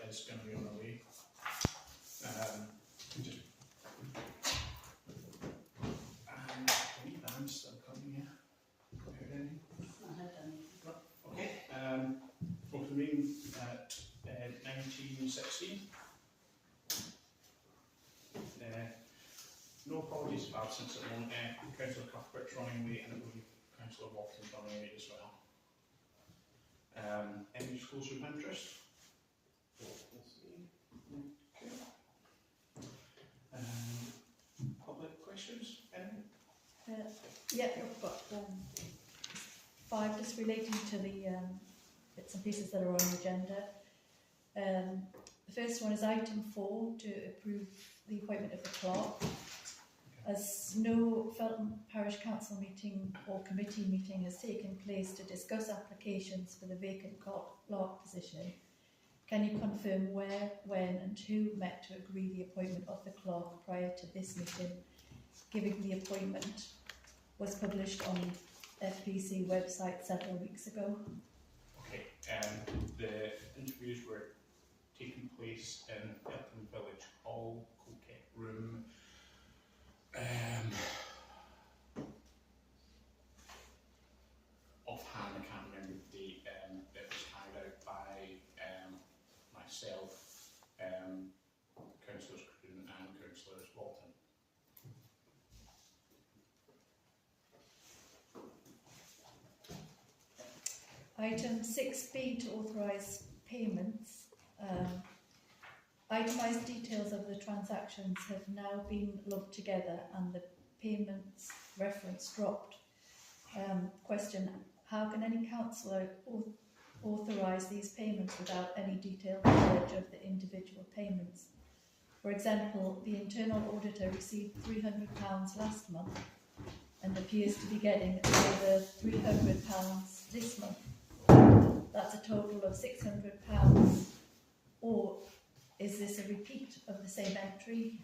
is going to be on the way. And I believe I'm still coming here. Heard anything? Okay. Open meeting at 19:16. No apologies for absence at the moment. Councillor Cuthbert's running late, and it will be Councillor Walton's running late as well. Any schools of interest? Okay. Public questions? Anything? Yeah, we've got 5 just relating to the bits and pieces that are on the agenda. The first one is item 4, to approve the appointment of the clerk. As no Felton Parish Council meeting or committee meeting has taken place to discuss applications for the vacant clerk position, can you confirm where, when and who met to agree the appointment of the clerk prior to this meeting, given the appointment was published on FPC website several weeks ago? Okay, the interviews were taking place in Felton Village Hall, Coquette Room. Offhand, I can't remember the date. It was carried out by myself, Councillors Croon and Councillors Walton. Item 6B, to authorise payments. Itemised details of the transactions have now been lumped together and the payments reference dropped. Question: how can any councillor authorise these payments without any detailed knowledge of the individual payments? For example, the internal auditor received £300 last month and appears to be getting over £300 this month. That's a total of £600. Or is this a repeat of the same entry?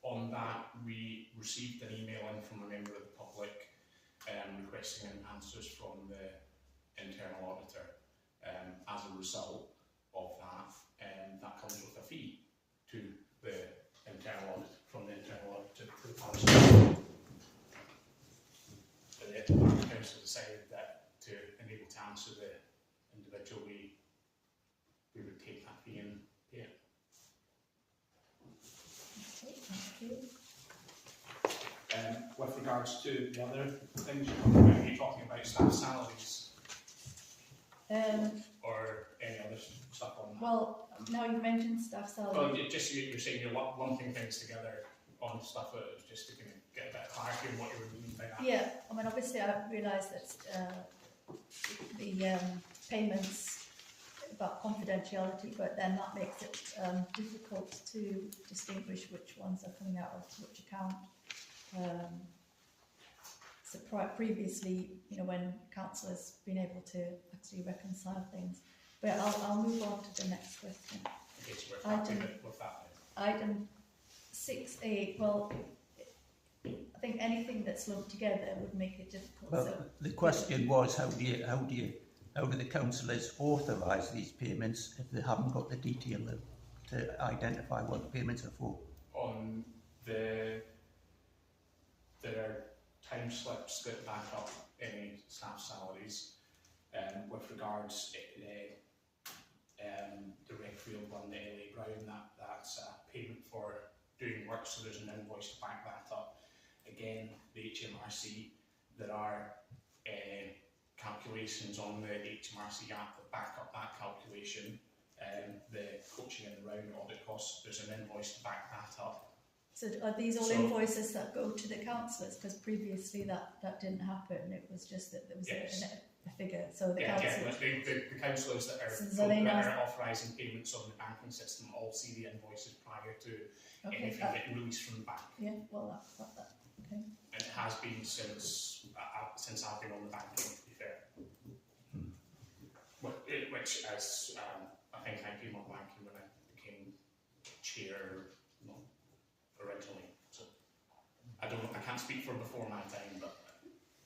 On that, we received an email in from a member of the public requesting answers from the internal auditor. As a result of that, that comes with a fee to the internal audit, from the internal auditor to the parish council. The parish council decided that to enable to answer the individual, we would take that fee and pay it. Okay, thank you. With regards to the other things you're talking about staff salaries or any other stuff on that? Well, now you've mentioned staff salary. Well, just you're saying you're lumping things together on stuff that was just to kind of get a bit of clarity on what you were meaning by that. Yeah, I mean, obviously I realise that the payments about confidentiality, but then that makes it difficult to distinguish which ones are coming out of which account. So previously, you know, when council has been able to actually reconcile things. But I'll move on to the next question. Okay, so we're happy with that then. Item 6A, well, I think anything that's lumped together would make it difficult. Well, so the question was, how do the councillors authorise these payments if they haven't got the detail to identify what the payments are for? On there are time slips that back up any staff salaries. With regards to the Redfield one, the LA Brown, that's a payment for doing work, so there's an invoice to back that up. Again, the HMRC, there are calculations on the HMRC app that back up that calculation. The coaching and the round audit costs, there's an invoice to back that up. So are these all invoices that go to the councillors? Because previously that didn't happen. It was just that there was a figure. So the councillors, the councillors that are authorising payments on the banking system all see the invoices prior to anything getting released from the bank. Yeah, well, that okay. And it has been since I've been on the banking, to be fair. Which as I think I came on banking when I became chair originally. So I can't speak for before my time, but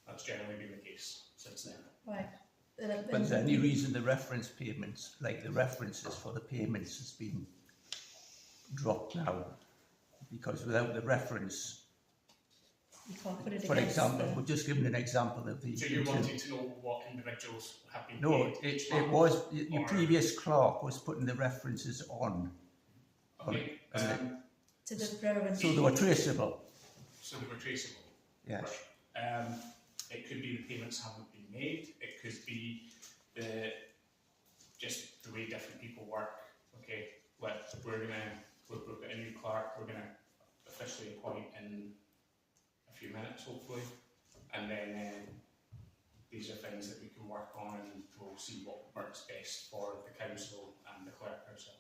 that's generally been the case since then. Right. But is there any reason the reference payments, like the references for the payments, has been dropped now? Because without the reference, you can't put it for against example, we've just given an example of the... So you wanted to know what individuals have been No, paid? it was, your previous clerk was putting the references on. Okay, to the relevant. So they were traceable. so they were traceable. Yes. It could be the payments haven't been made. It could be just the way different people work. Okay, we've got a new clerk. We're gonna officially appoint in a few minutes, hopefully, and then these are things that we can work on, and we'll see what works best for the council and the clerk herself.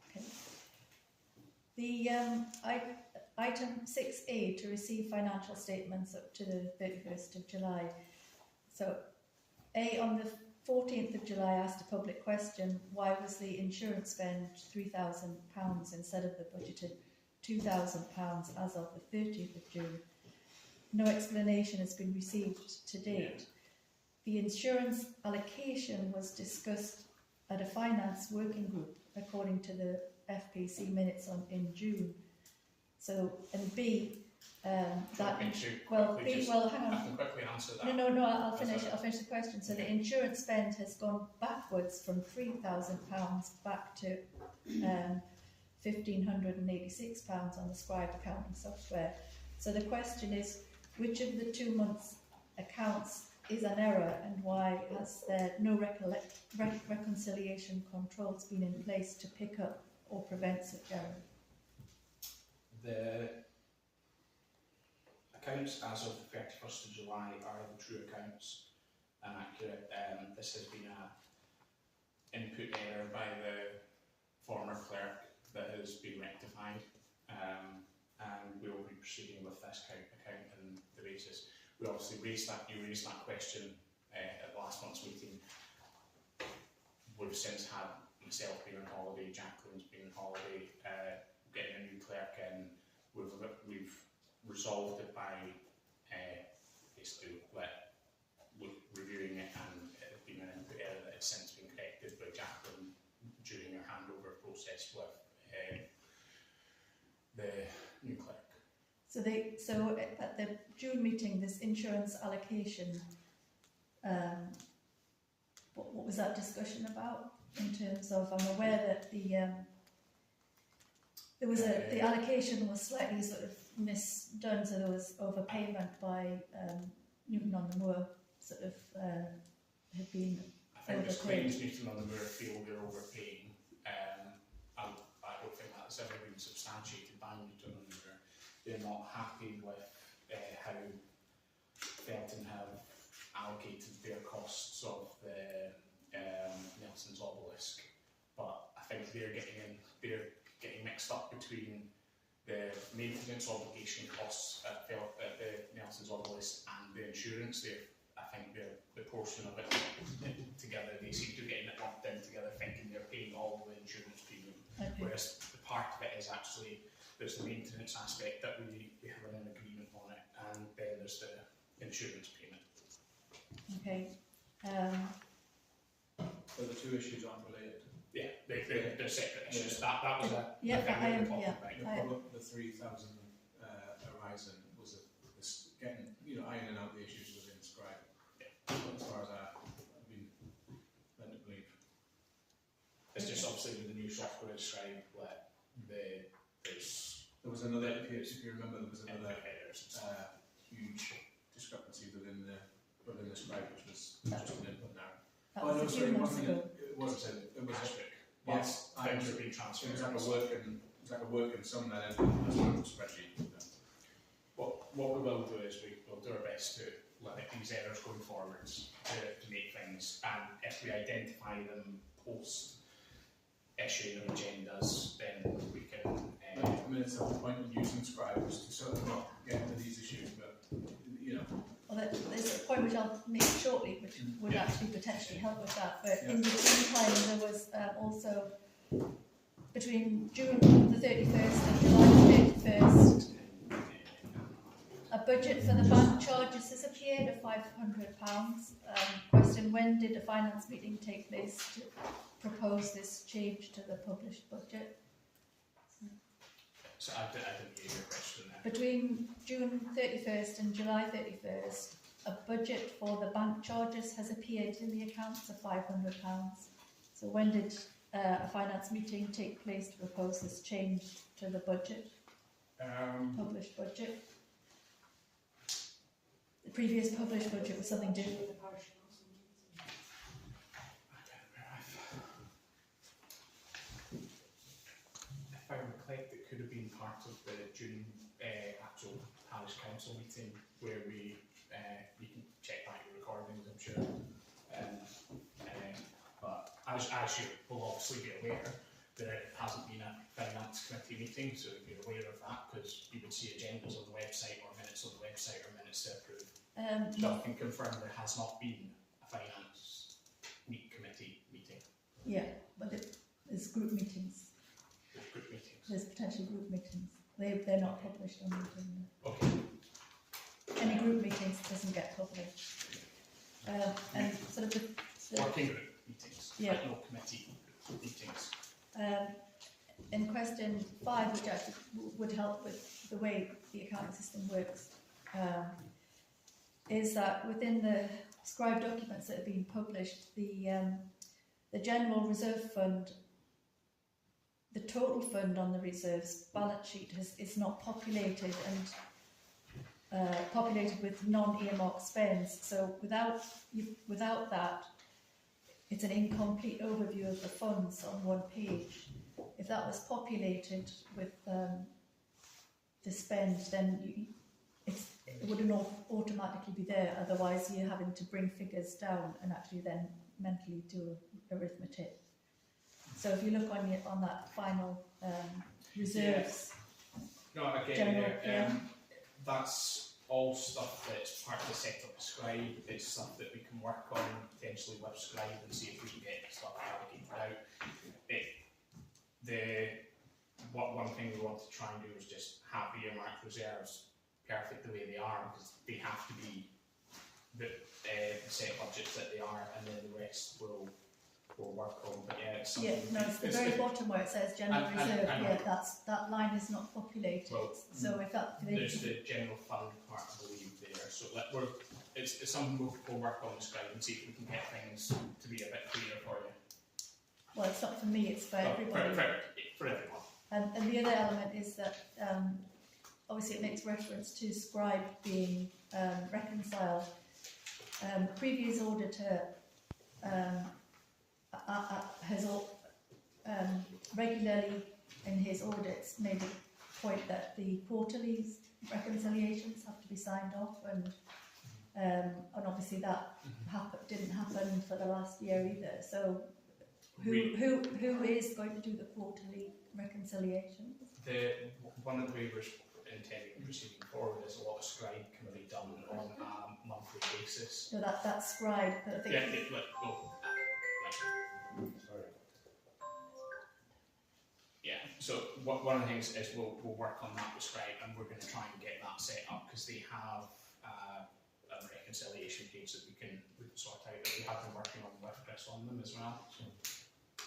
Okay. The item 6A, to receive financial statements up to the 31st of July. So, on the 14th of July, I asked a public question: why was the insurance spend £3,000 instead of the budgeted £2,000 as of the 30th of June? No explanation has been received to date. The insurance allocation was discussed at a finance working group, according to the FPC minutes in June. So, and B, hang I on. can quickly answer that. No, I'll finish the question. So the insurance spend has gone backwards from £3,000 back to £1,586 on the Scribe accounting software. So the question is, which of the 2 months' accounts is an error, and why has there no reconciliation controls been in place to pick up or prevent such error? The accounts as of the 31st of July are the true accounts and accurate. This has been an input error by the former clerk that has been rectified, and we will be proceeding with this account on the basis. We obviously raised that question at last month's meeting. We've since had myself being on holiday, Jacqueline's been on holiday, getting a new clerk in. We've resolved it by basically reviewing it, and it had been an input error that has since been corrected by Jacqueline during her handover process with the new clerk. So at the June meeting, this insurance allocation, what was that discussion about? In terms of, I'm aware that the allocation was slightly sort of misdone, so there was overpayment by Newton on the Moor, sort of had been. I think there's claims Newton on the Moor feel they're overpaying. I don't think that's ever been substantiated by Newton on the Moor. They're not happy with how Felton have allocated their costs of the Nelson's obelisk, but I think they're getting mixed up between the maintenance obligation costs at the Nelson's obelisk and the insurance. I think the portion of it together, they seem to be getting it lumped in together, thinking they're paying all the insurance premium, whereas the part of it is actually there's the maintenance aspect that we have an agreement on it, and then there's the insurance payment. Okay. So the two issues aren't related? Yeah, they're separate issues. That was a The 3,000 horizon was getting, ironing out the issues within Scribe. Yeah. As far as I've been led to believe. It's just obviously with the new software Scribe, there was another, if you remember, there was another huge discrepancy within the Scribe, which was just an input now. That was a few months ago. It wasn't. It was yes. Things have been transferred. It was like a working sum then as well as a spreadsheet. What we will do is we'll do our best to limit these errors going forwards to make things, and if we identify them post issuing of agendas, then we can. I mean, it's the whole point of using Scribe is to sort of not get into these issues, but Well, there's a point which I'll make shortly, which would actually potentially help with that. But in the meantime, there was also between June the 31st and July the 31st, A budget for the bank charges has appeared of £500. Question: when did a finance meeting take place to propose this change to the published budget? So I didn't hear your question there. Between June 31st and July 31st, a budget for the bank charges has appeared in the accounts of £500. So when did a finance meeting take place to propose this change to the budget, published budget? The previous published budget was something different. I don't know. If I recollect, it could have been part of the June actual parish council meeting where we you can check back your recordings, I'm sure. But as you will obviously be aware, there hasn't been a finance committee meeting, so you're aware of that because you would see agendas on the website or minutes on the website or minutes to approve. So I can confirm there has not been a finance committee meeting. Yeah, but there's group meetings. There's group meetings. There's potential group meetings. They're not published on the agenda. Okay. Any group meetings doesn't get published. And sort of the Working group meetings, yeah. like no committee meetings. In question 5, which actually would help with the way the accounting system works, is that within the scribed documents that have been published, the general reserve fund, the total fund on the reserves balance sheet is not populated and populated with non-earmarked spends. So without that, it's an incomplete overview of the funds on one page. If that was populated with the spend, then it wouldn't automatically be there. Otherwise, you're having to bring figures down and actually then mentally do arithmetic. So if you look on that final reserves, No, again, general, that's all stuff that's part of the setup of Scribe. It's stuff that we can work on potentially with Scribe and see if we can get stuff allocated out. One thing we want to try and do is just have the earmarked reserves perfect the way they are, because they have to be the set budgets that they are, and then the rest will work on. But yeah, it's something. yeah, no, it's the very bottom where it says general reserve. That line is not populated. Well, so if that there's the general fund part, I believe, there. So it's something we'll work on the Scribe and see if we can get things to be a bit clearer for you. well, it's not for me; it's for everybody. For everyone. And the other element is that obviously it makes reference to Scribe being reconciled. Previous auditor has regularly in his audits made a point that the quarterly reconciliations have to be signed off, and obviously that didn't happen for the last year either. So who is going to do the quarterly reconciliations? One of the waivers intending proceeding forward is a lot of Scribe can be done on a monthly basis. So that's Scribe. But I think sorry. Yeah. So one of the things is we'll work on that with Scribe, and we're going to try and get that set up because they have a reconciliation page that we can sort out. That we have been working on with Chris on them as well. So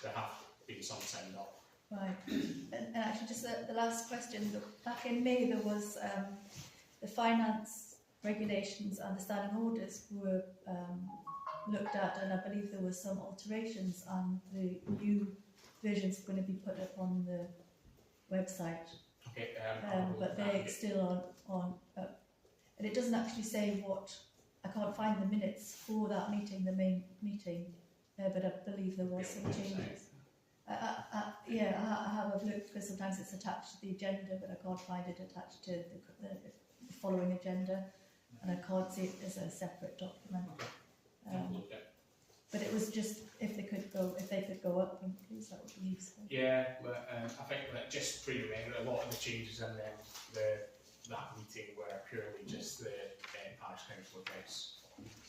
there have been some signed up. Right, and actually just the last question, back in May there was the finance regulations and the standing orders were looked at, and I believe there were some alterations and the new versions are going to be put up on the website. Okay, but they're still on and it doesn't actually say what, I can't find the minutes for that meeting, the main meeting, but I believe there was some changes. Yeah, I have a look because sometimes it's attached to the agenda, but I can't find it attached to the following agenda, and I can't see it as a separate document. But it was just if they could go up, please, that would be useful. Yeah, I think that just for you, a lot of the changes in that meeting were purely just the parish council address.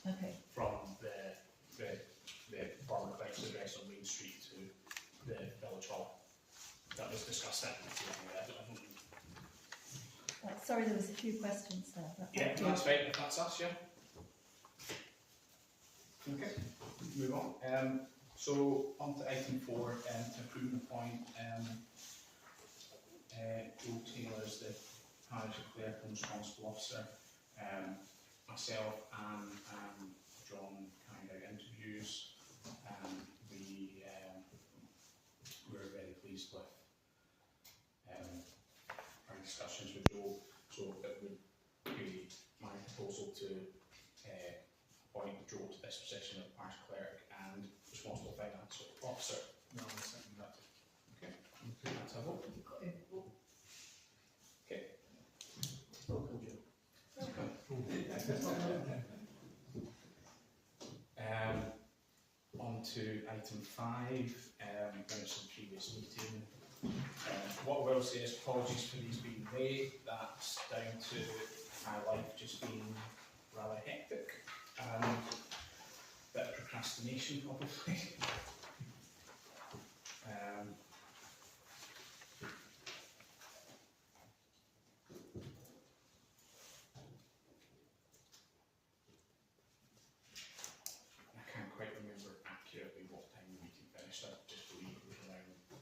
Okay. From the former council address on Main Street to the village hall. That was discussed at the meeting. That's sorry, there was a few questions there. But Yeah, that's right, if that's us, yeah. Okay, move on. So on to item 4, to approve and appoint Joe Taylor as the parish clerk and responsible officer. Myself and John carried out interviews. We were very pleased with our discussions with Joe, so it would be my proposal to appoint Joe to this position of parish clerk and responsible finance officer. No, I second that. Okay, let's have a vote. Okay. On to item 5, minutes of the previous meeting. What I will say is apologies for these being late. That's down to my life just being rather hectic. Bit of procrastination probably. I can't quite remember accurately what time the meeting finished. I just believe it was around 5.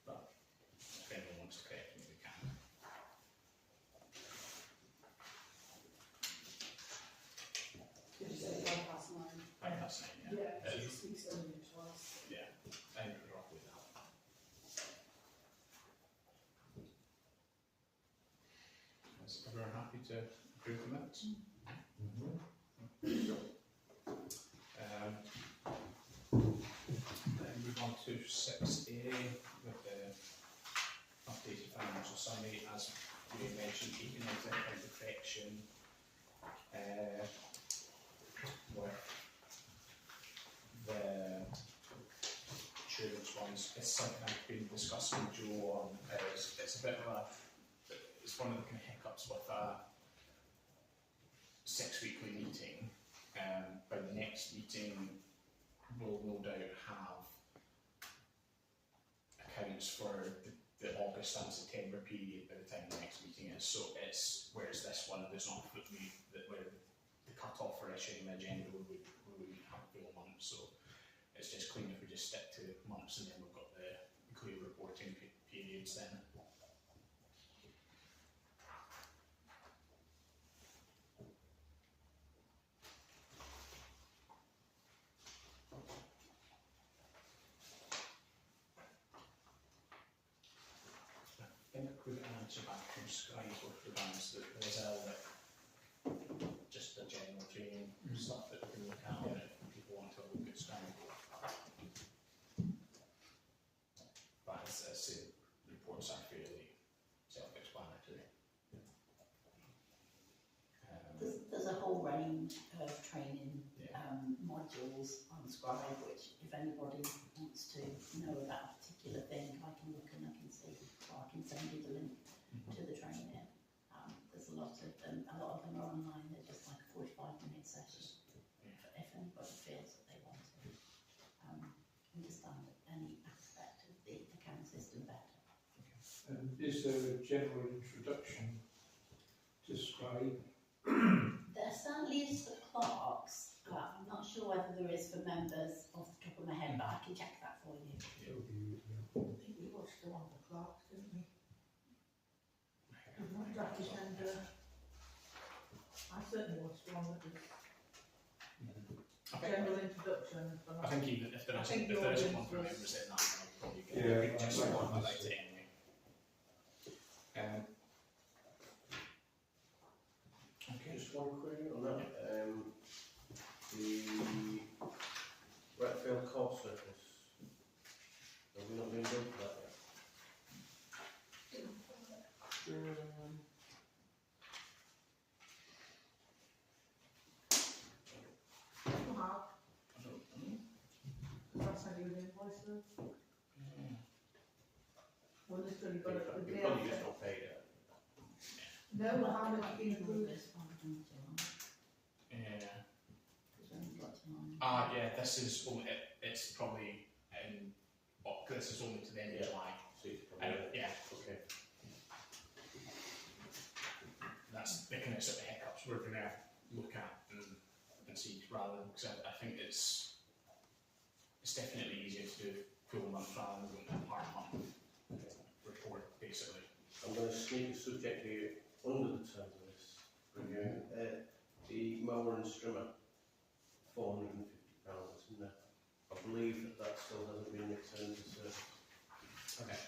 But if anyone wants to correct me, they can. Did you say 9:09? 9:09, yeah. Yeah, 6 weeks earlier twice. Yeah, I ended up with that. Is everyone happy to approve the minutes? Then move on to 6A with the updated financial summary. As we mentioned, taking into account the correction with the insurance ones. It's something I've been discussing with Joe on. It's a bit of a, it's one of the kind of hiccups with a 6-weekly meeting. By the next meeting, we'll no doubt have accounts for the August and September period by the time the next meeting is. So it's, whereas this one does not put me, where the cut-off for issuing the agenda we would have full months. So it's just clean if we just stick to months and then we've got the clear reporting periods then. I think I could answer back from Sky with regards to the result that just the general training stuff that we can look at if people want to look at Sky. But as I say, reports are fairly self-explanatory. There's a whole range of training Yeah. modules on Scribe, which if anybody wants to know about a particular thing, I can look and I can see, or I can send you the link to the training. There's a lot of them are online, they're just like a 45-minute session if anybody feels that they want to understand any aspect of the account system better. Is there a general introduction to Scribe? There certainly is for clerks. I'm not sure whether there is for members off the top of my head, but I can check that for you. It would be, I think we watched the one for Clerk, didn't we? Jackie and I certainly watched the one that was general introduction. I think even if there I isn't, think if the there isn't audience one for was- members, then that might probably get Yeah, just I one like like this. it anyway. Okay. Just one query on that. The Retfield Court Surface, have we not been done for that yet? You have, I don't know. that's how you invoice them. Well, literally got it the You've day probably just after. not paid it. No, we haven't been approved. This one, haven't you? Yeah. Because we haven't got to mine. Yeah, this is only, it's probably this is only to the end of Yeah. July. So it's probably, Yeah. okay. that's the kind of sort of hiccups we're going to look at and see, rather than, because I think it's definitely easier to do full month rather than a part month report, basically. I'm going to sneak a subject here under the terms of this review. The mower and strimmer, £450, isn't it? I believe that still hasn't been returned to service. Okay.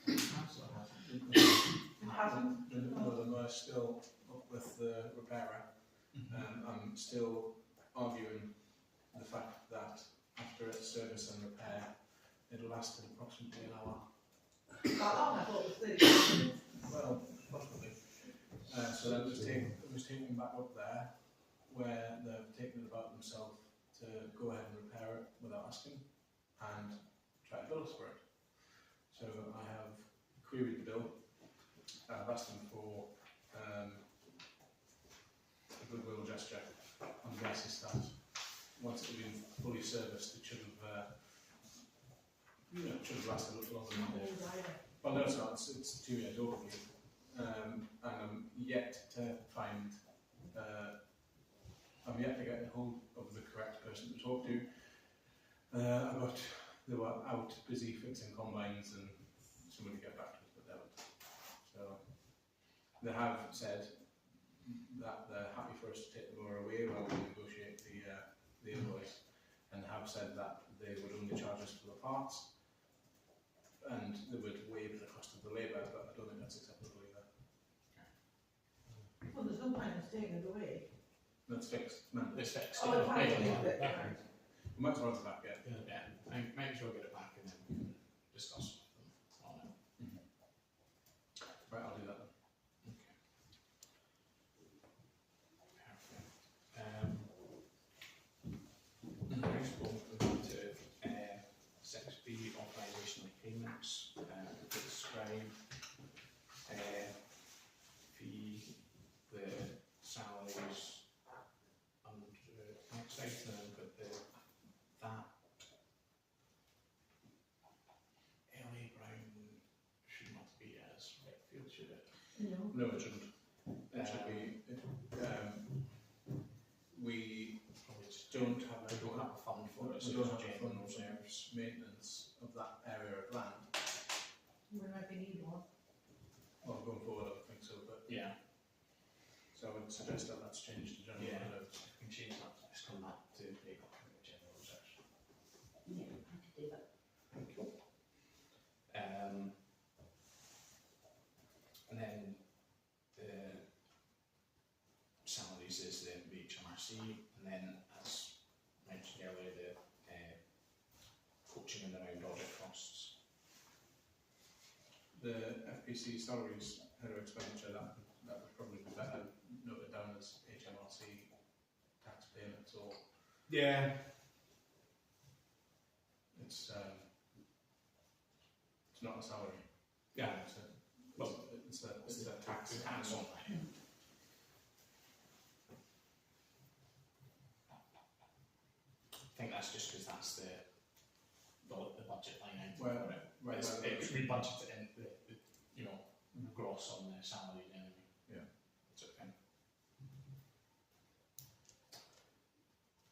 Councillor hasn't. It hasn't? No, the mower's still up with the repairer. I'm still arguing the fact that after its service and repair, it'll last approximately an hour. I thought it was 30 minutes. Well, possibly. So that was taken back up there, where they've taken it about themselves to go ahead and repair it without asking, and try to bill us for it. So I have queried the bill. I've asked them for a goodwill gesture on the basis that once it had been fully serviced, it should have, should have lasted a little longer than it did. Well, no, it's not. It's 2 years overdue. And I'm yet to find, I'm yet to get a hold of the correct person to talk to. They were out busy fixing combines and somebody get back to us, but they haven't. So they have said that they're happy for us to take the mower away while we negotiate the invoice, and have said that they would only charge us for the parts and they would waive the cost of the labour, but I don't think that's acceptable either. Well, there's no point in us taking it away. That's fixed. Man, It's fixed. Oh, it's fine. Yeah. we might as well have it back, yeah. Yeah. Make sure I get it back and then we can discuss with them on it. Right, I'll do that then. Perfect. Next we'll move on to 6B, authorisation of payments. To describe the salaries under next item, and put that LA Brown should not be as Redfield, should it? No. No, it shouldn't. It should be. We Probably just don't have we don't have a fund for it, so we don't it's have a general fund for reserves. maintenance of that area of land. We might be need one. Well, going forward, I don't think so, but Yeah. so I would suggest that that's changed to general Yeah. reserves. We can change that. Just come back to make up the general reserves. Yeah, I could do that. And then the salaries is the HMRC, and then as mentioned earlier, the coaching and around audit costs. The FPC salaries, header expenditure, that would probably be better noted down as HMRC tax payments, or Yeah. it's not a salary. Yeah. It's a tax. The tax on that. Yeah. I think that's just because that's the budget line item Well, for it. right, It's, well, it's rebudgeted in the gross on the salary anyway. Yeah. That's okay.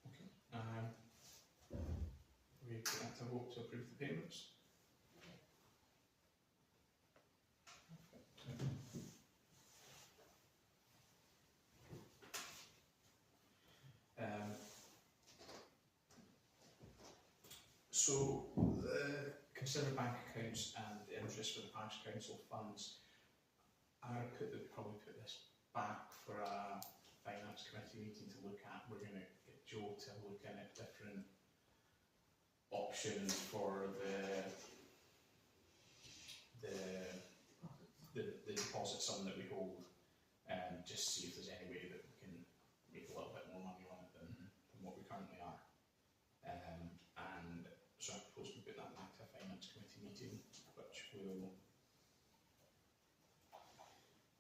Okay. We put that to vote to approve the payments. So the consider bank accounts and the interest for the parish council funds. I would put that we probably put this back for a finance committee meeting to look at. We're going to get Joe to look at different options for the deposit sum that we hold, and just see if there's any way that we can make a little bit more money on it than what we currently are. And so I propose we put that back to a finance committee meeting, which will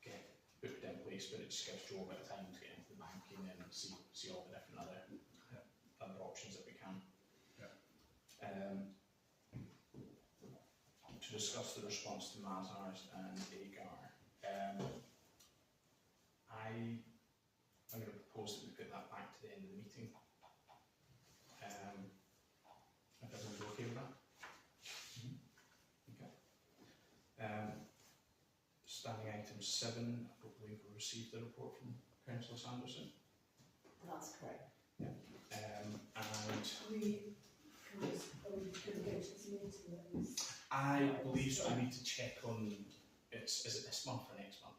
get booked in place, but it just gives Joe a bit of time to get into the banking and see all the different other options that we can. Yeah. To discuss the response to Mazars and AGAR. I'm going to propose that we put that back to the end of the meeting. If everyone's okay with that? Okay. Standing item 7, I believe we received a report from Councillor Sanderson. That's correct. And I believe so. I need to check on, is it this month or next month?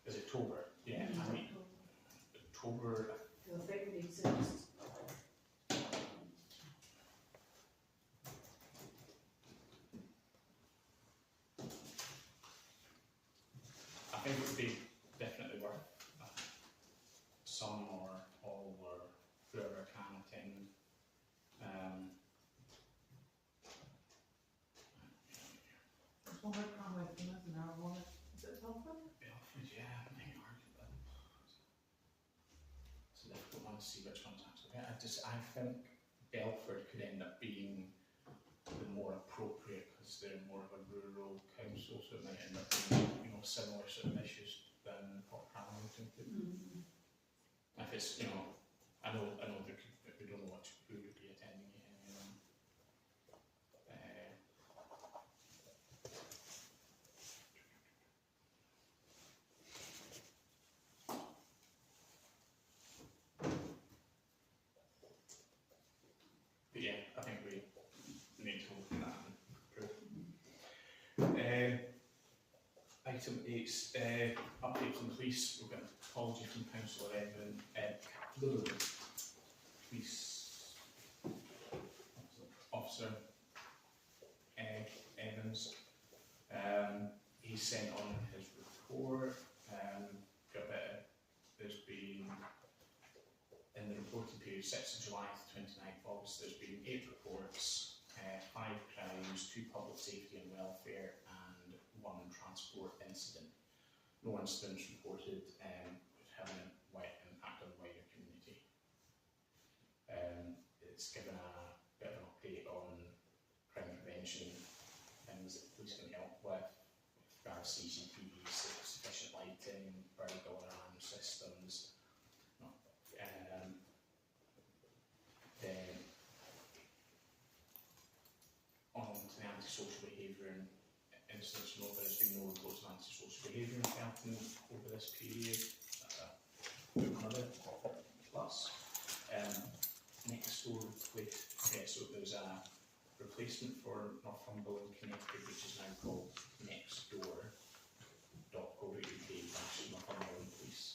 Is it October? Yeah, I mean, October. I think it would be definitely worth some or all or whoever can attend. There's one at Conway, isn't there? One at, is it Telford? Belford, yeah, I think arguably. It's a difficult one to see which one's actually better. I think Belford could end up being the more appropriate because they're more of a rural council, so it might end up being, you know, similar sort of issues than what Hamilton could. If it's, you know, I know there could, we don't know who would be attending it. But yeah, I think we need to look at that and improve. Item 8, update from police. We've got an apology from Councillor Police Officer Evans. He sent on his report. There's been, in the reporting period, 6th of July to 29th of August, there's been 8 reports, 5 crimes, 2 public safety and welfare, and 1 transport incident. No incidents reported having a impact on the wider community. It's given a bit of an update on crime prevention, things that the police can help with regards to CCTV, sufficient lighting, burglar alarm systems. Then on to the antisocial behaviour and incidents. Note there's been no reports of antisocial behaviour in Felton over this period. That's another plus. Next door replaced. Yeah, so there's a replacement for Northumberland Connected, which is now called nextdoor.co.uk/Northumberland Police.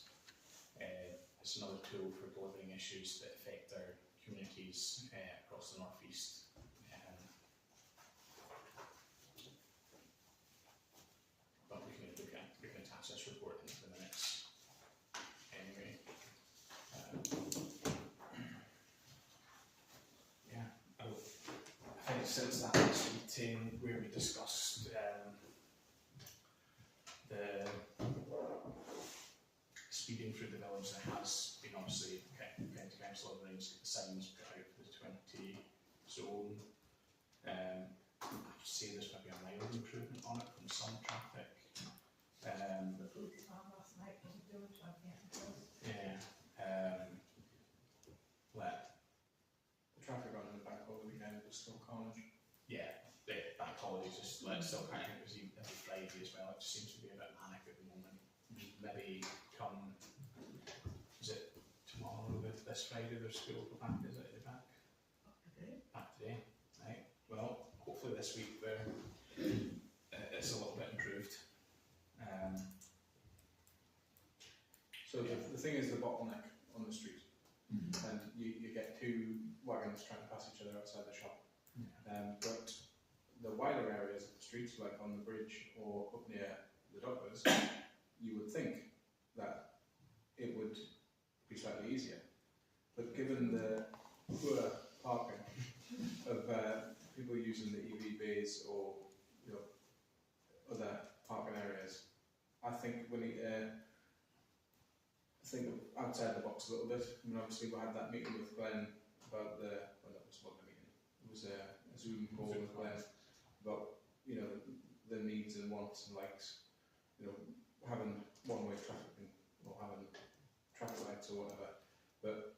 It's another tool for delivering issues that affect our communities across the North East. But we can attach this report into the minutes anyway. Yeah, I think since that last meeting where we discussed the speeding through the village, there has been obviously County Council arranged the signs put out for the 20 zone. I would say there's maybe a mild improvement on it from some traffic. The police man last night wasn't doing 20 across. Yeah. The traffic on the back over the weekend was still carnage. Yeah, the bank holidays just still kind of, it was every Friday as well. It just seems to be a bit manic at the moment. Maybe come, is it tomorrow, this Friday, their school go back, is it? Are they back? Back today. Right. Well, hopefully this week it's a little bit improved. So the thing is the bottleneck on the street, and you get 2 wagons trying to pass each other outside the shop. But the wider areas of the streets, like on the bridge or up near the Dockers, you would think that it would be slightly easier. But given the poor parking of people using the EV bays or other parking areas, I think we need to think outside the box a little bit. I mean, obviously we had that meeting with Glenn about that was not a meeting. It was a Zoom call with Glenn about the needs and wants and likes. Having one-way traffic or having traffic lights or whatever, but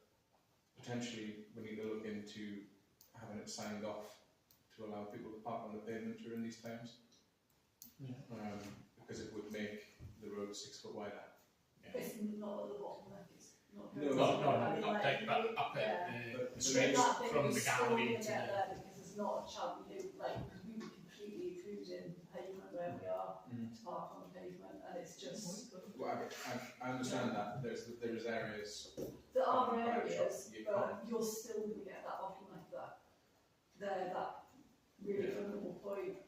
potentially we need to look into having it signed off to allow people to park on the pavement during these times. Because it would make the road 6 foot wider. It's not at the bottleneck, it's not No, going No, to not like, but up yeah. at the But straight That bit from was the still gallery gonna to get the... there because there's not a chance, like, because we were completely cruising pavement where we are to park on the pavement, and it's just, Well, I understand that there's areas. there are Right, areas, you but you're still going to get that bottleneck that really vulnerable point.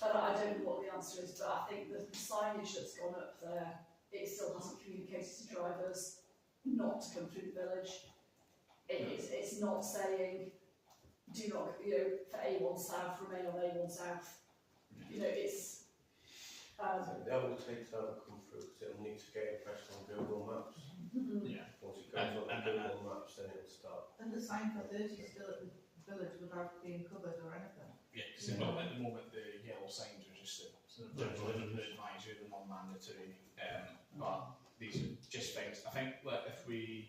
But I don't know what the answer is, but I think the signage that's gone up there, it still hasn't communicated to drivers not to come through the village. It's not saying, do not, for A1 South, remain on A1 South. It's... that will take time to come through because it'll need to get impressed on Google Maps. Yeah. Once it goes on Google Maps, then it'll start. And the sign for 30 is still at the village without being covered or anything. Yeah, because at the moment the yellow signs are just a sort of advisory, they're non-mandatory, but these are just things. I think that if we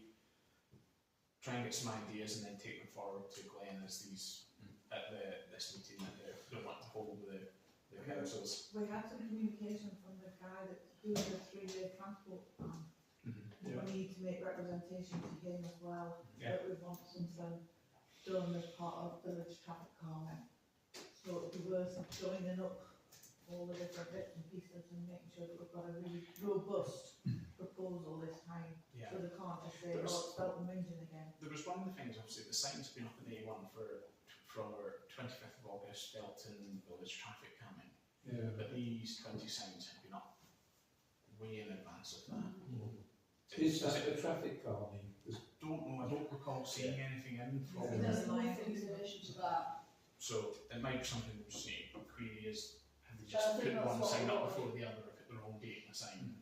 try and get some ideas and then take them forward to Glenn as these at this meeting that they want to hold with the councils. We had some communication from the guy that's doing the 3-year transport plan. We need to make representation to him as well, that we want something done as part of village traffic calming. So it would be worth joining up all the different bits and pieces and making sure that we've got a really robust proposal this time. Yeah. So they can't just say, oh, it's Felton Whinging again. There was one of the things, obviously, the sign's been up in A1 from our 25th of August Felton Village traffic calming. Yeah. But these 20 signs have been up way in advance of that. Is that the traffic calming? I don't recall seeing anything in from Yeah. There's nothing in relation to that. So it might be something we'll see. The query is, have they I just think put that's one what sign we up want. before the other, or put the wrong date in the sign?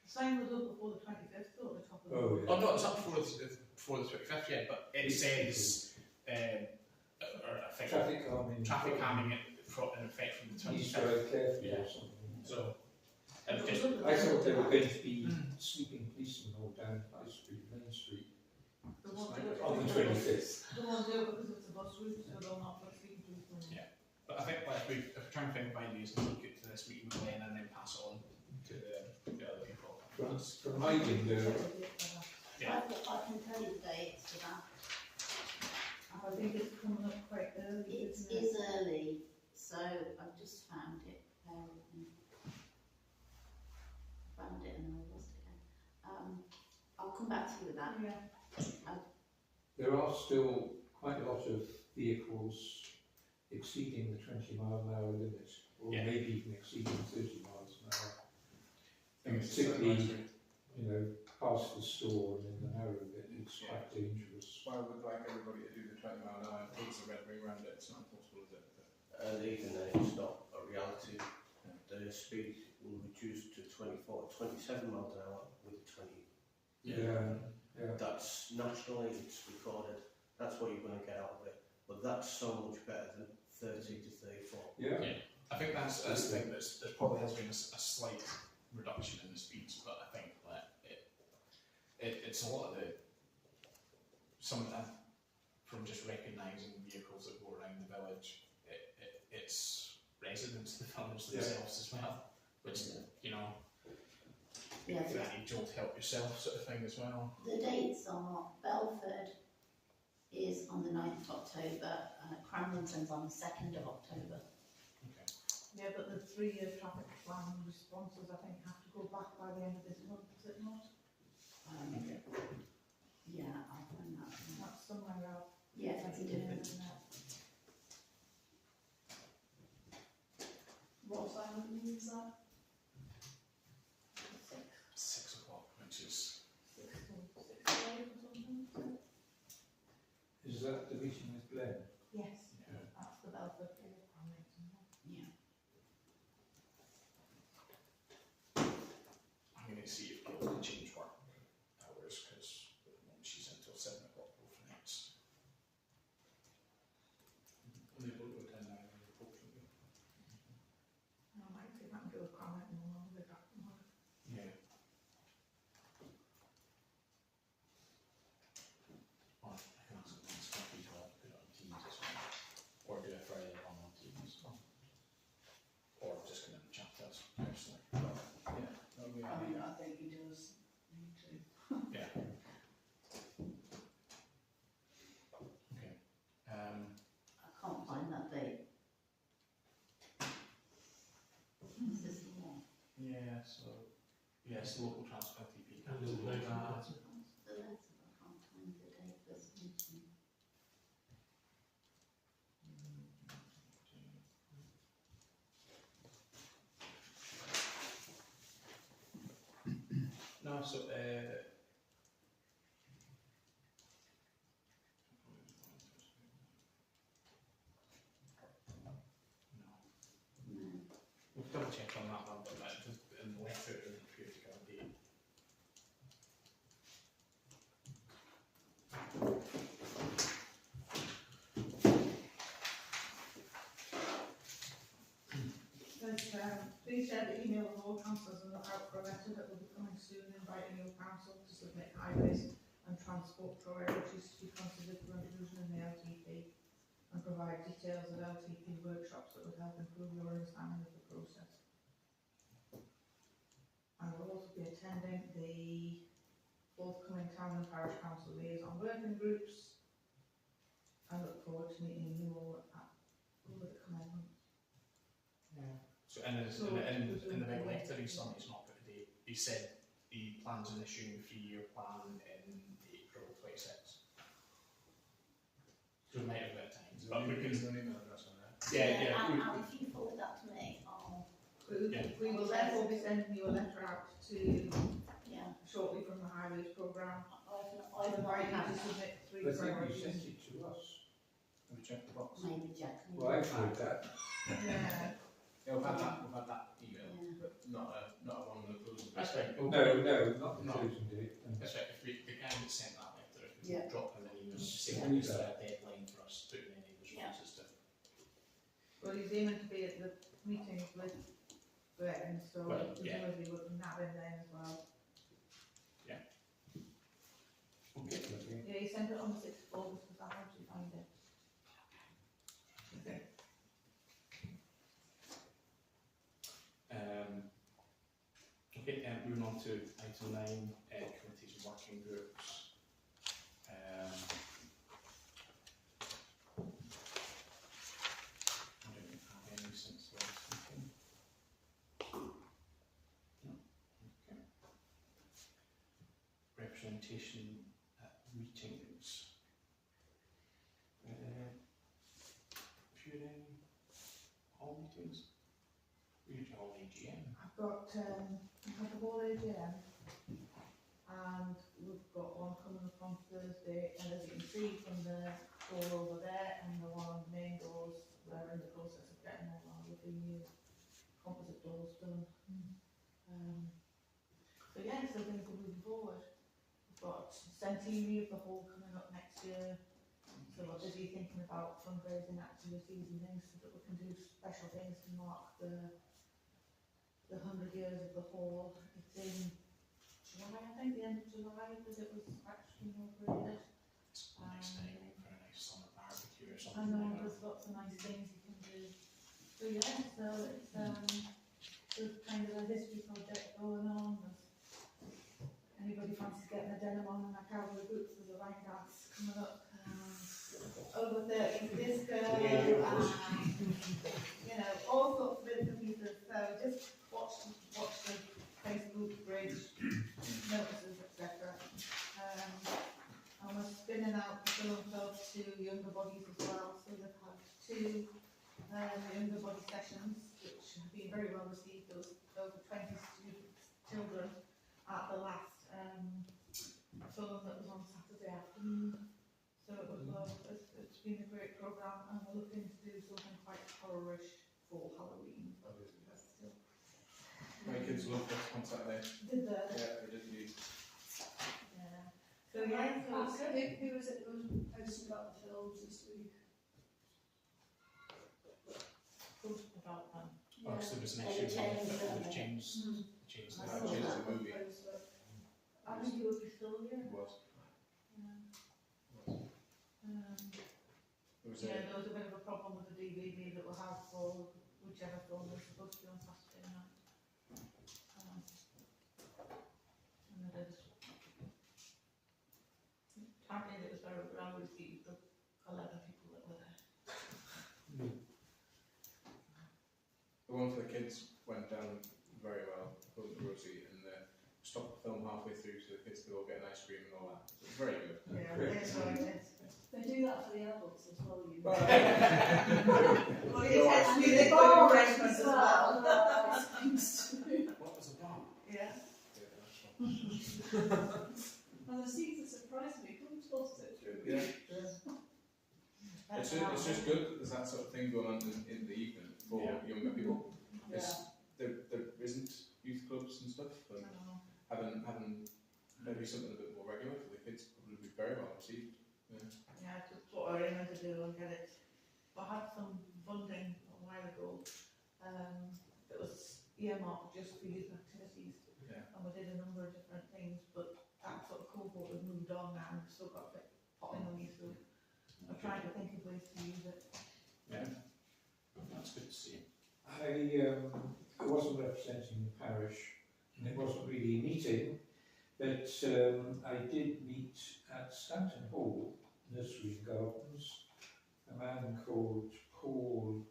The sign was up before the 25th, though, at the top of the Oh, yeah. Oh no, it's up before the 25th, yeah, but it says, or I think, Traffic calming. traffic calming in effect from the Please 25th. drive carefully Yeah. or something. So, it was just, I thought there were going to be sleeping policemen all down High Street, Main Street, The one that- on the 25th. The ones there because it's a bus route, so they'll not put sleeping policemen. Yeah. but I think like, if we try and find ideas and look at this meeting with Glenn and then pass it on to the other people. From my window, Yeah. I can tell you the dates for that. I think it's coming up quite early, It isn't it? is early, so I've just found it. Bear with me. Found it and I lost it again. I'll come back to you with that. Yeah. there are still quite a lot of vehicles exceeding the 20-mile-an-hour limit, or Yeah. maybe even exceeding 30 miles an hour. I think And it's just particularly, advisory. past the store and in the narrow bit, it's Yeah. quite dangerous. Why would like everybody to do the 20 mile an hour and put the red ring around it? It's not possible, is it? And even then, it's not a reality. The speed will reduce to 27 miles an hour with 20. Yeah. That's nationally, it's recorded. That's what you're going to get out of it. But that's so much better than 30 to 34. Yeah. I think that's the thing, there probably has been a slight reduction in the speeds, but I think that it's a lot of some of that from just recognising vehicles that go around the village, it's residents of the village themselves as well, which, Yeah, if that age old help yourself sort of thing as well. the dates are Belford is on the 9th of October, Cramlington's on the 2nd of October. Okay. Yeah, but the 3-year traffic plan responses, I think, have to go back by the end of this month, is it not? Yeah, I'll find that. That's somewhere else. Yeah, it's different. What time of the meeting is that? 6 o'clock, which is 6 to 6:30 or something? Is that the meeting with Glenn? Yes, Yeah. that's the Belford period. Yeah. I'm going to see if Gail can change work hours because at the moment she's until 7 o'clock both nights. Unable to attend either, unfortunately. I might see if I can go So yes, local transport LTP And council. local that. council. The letter, I can't find the date for submission. No, so No. we'll double check on that one, but that just in the letter it doesn't appear to give a date. Please share the email of all councillors and look out for a letter that will be coming soon inviting your council to submit highways and transport priorities to be considered for inclusion in the LTP and provide details of LTP workshops that would help improve your understanding of the process. I will also be attending the forthcoming town and parish council liaison working groups. I look forward to meeting you all over the coming months. So in the big letter he sent, it's not put a date. He said he plans on issuing a 3-year plan in April 26. So we might have a bit of time. But we can. An email address on there. Yeah. And if you forward that to me, I'll, We will therefore be sending you a letter out to yeah, shortly from the highways programme. I've Invite you had to that. submit 3 But then you priorities. sent it to us. Have you checked the box? Maybe Jack can. Well, I've heard that. Yeah. Yeah, we've had that email, Yeah. but not a one that goes. That's right. No, not the No. closing date. That's right. If the guy that sent that letter, if we Yeah. drop him an email, say Yeah. what is there a deadline for us putting any responses to. Well, he's aiming to be at the meetings with Burton, so Well, yeah. presumably we'll nab in then as well. Okay. Yeah, he sent it on the 6th of August, because I actually find it. Okay, moving on to item 9, committees and working groups. I don't have any since the last meeting. No. Okay. Representation at meetings. Viewing all meetings. Usually all AGM. I've got, we've had the whole AGM, and we've got one coming up on Thursday, and as you can see from the door over there and the one on the main doors, we're in the process of getting all our lovely new composite doors done. So yeah, so things are moving forward. We've got centenary of the hall coming up next year, so we're busy thinking about fundraising activities and things so that we can do special things to mark the 100 years of the hall. It's in July, I think, the end of July, that it was actually inaugurated. It's a nice time for a nice summer barbecue or I something know, like that. there's lots of nice things you can do. So yeah, so it's there's kind of a history project going on. Anybody fancies getting a denim on and a cowboy boots, there's a line dance coming up. Over 30 disco, you know, all sorts of bits and pieces. So just watch the Facebook bridge notices, etc. And we're spinning out the film club to younger bodies as well. So they've had 2 younger body sessions, which have been very well received. There was over 20 children at the last film that was on Saturday afternoon. So it was it's been a great programme, and we're looking to do something quite horror-ish for Halloween. But that's still. My kids loved this on Saturday. Did they? Yeah, they did indeed. Yeah. So yeah, so it's good. Who was it that was posting about the films this week? Good about them. Oh, so there was an They issue changed with it. James. Mm. James. I Yeah, saw James that the movie. post, but I think you would be still here. It was. There was Yeah, there was a bit of a problem with the DVD that we have for whichever film was supposed to be on Saturday night. And it is. Apparently it was very well received, the 11 people that were there. The one for the kids went down very well. Couldn't very good. Yeah, it's very nice. They do that for the adults as well, you know. Well, it And has to be the liquid bar refreshment as well. What was the bar? Yeah. And the seats that surprised me, couldn't toss it through. Yeah. It's just good that there's that sort of thing going on in the evening for younger people. Yeah. There isn't youth clubs and stuff, but having maybe something a bit more regular for the kids would be very well received. Yeah, just what I remember to do and get it. I had some funding a while ago that was earmarked just for youth activities, and we did a number of different things, but that sort of cohort has moved on now and we've still got a bit potting money, so I'm trying to think of ways to use it. Yeah, that's good to see. I wasn't representing the parish, and it wasn't really a meeting, but I did meet at Stanton Hall, Nursery and Gardens, a man called Paul.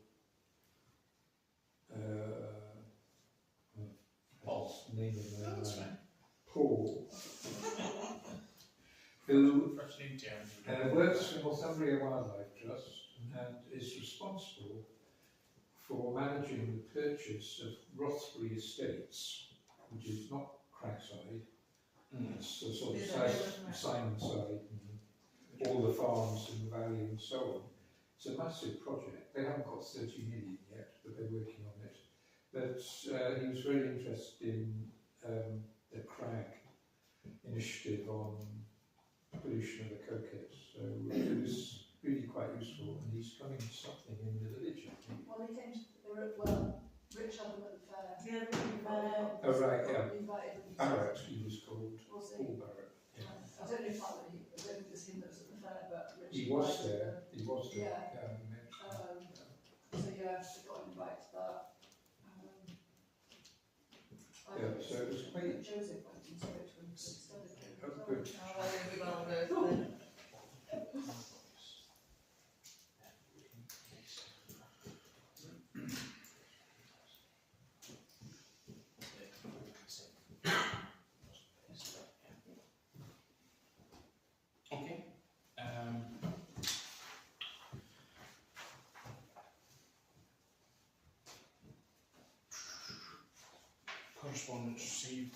What's the name of the man? Paul. Who works for Northumbria Wildlife Trust and is responsible for managing the purchase of Rothbury Estates, which is not Crackside, it's the sort of Simonside, and all the farms in the valley and so on. It's a massive project. They haven't got 30 million yet, but they're working on it. But he was very interested in the crag initiative on pollution of the coquets. So it was really quite useful, and he's coming to something in the village, I think. Well, they came to, Rich had them at the fair. Yeah, Oh right, yeah. Invited them to- Barrett, he was called. Was he? Paul Barrett. I don't know if that was, I don't think it was him that was at the fair, but Rich He was invited there. them. He was there. Yeah. Yeah, he mentioned that. So yeah, they got invited to that. Yeah, so it was quite. Joseph went and spoke to him. So it's still the king. Oh, good. Okay. Correspondence received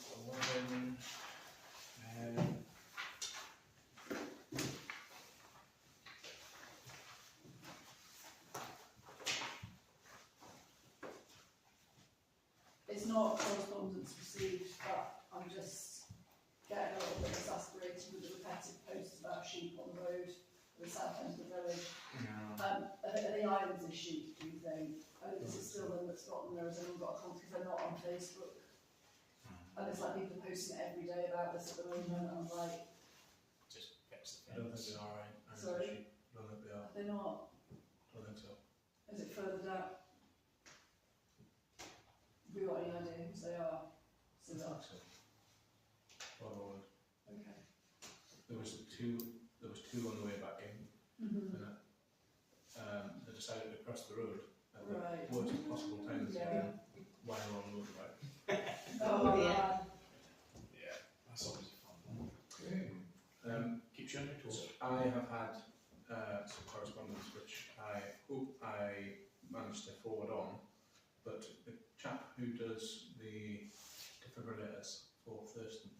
11. It's not correspondence received, but I'm just getting a little bit exasperated with the repetitive posts about sheep on the road at the south end of the village. Are the islands of sheep, do you think? I mean, this is still them that's got them, there has anyone got a comment because they're not on Facebook. And it's like people posting it every day about this at the moment, and I'm like, Just fix I the don't think fence. they are right. Sorry? I don't think they are. are they not? I don't think so. Is it further down? Have you got any idea who they are? So that, So. Well, okay. there was two on the way back in, Mm-hmm. and they decided to cross the road at the Right. worst possible time this Yeah. year, while they're on the motorbike. Oh, yeah. Yeah, that's always fun. Okay. Keeps you on your toes. I have had some correspondence which I hope I managed to forward on, but the chap who does the defibrillators for Thurston,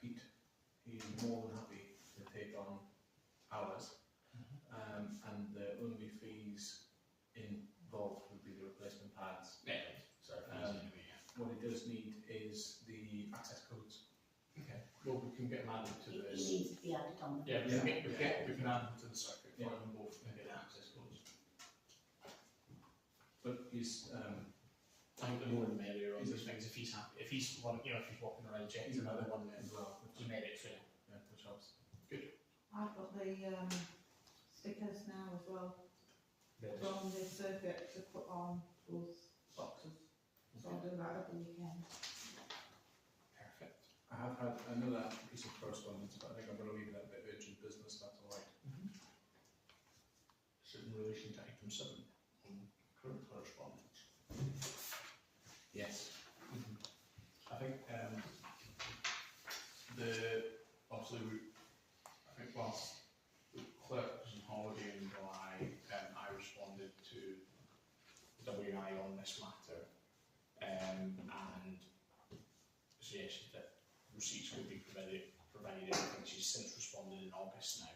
Pete, he's more than happy to take on ours, and the only fees involved would be the replacement pads. Yeah. Sorry. What he does need is the access codes. Okay. Well, we can get them added to It this. needs to be added on. Yeah, we can add them to the circuit for Yeah. them both and get access codes. But he's I think the more the merrier on these things. If he's happy, if he's one, if he's walking around checking another one, then as well, the merit trail. which helps. I've got the stickers now as well from the circuit to put on those boxes. So I'll do that at the weekend. Perfect. I have had another piece of correspondence, but I think I'm going to leave that a bit urgent business, that's all right. So in relation to item 7, current correspondence. Yes. I think obviously receipts could be provided. I think she's since responded in August now,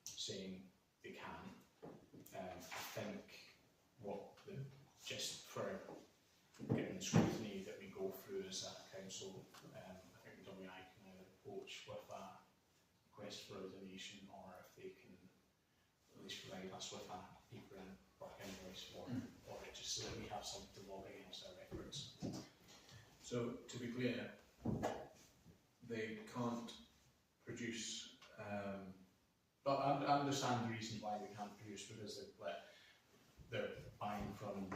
saying they can. I think just for getting the scrutiny that we go through as a council, I think the WI can either approach with a request for a donation, or if they can at least provide us with a paper and work invoice for it, just so that we have something to log against our records. So, to be clear, they can't produce. But I understand the reason why they can't produce, because they're buying from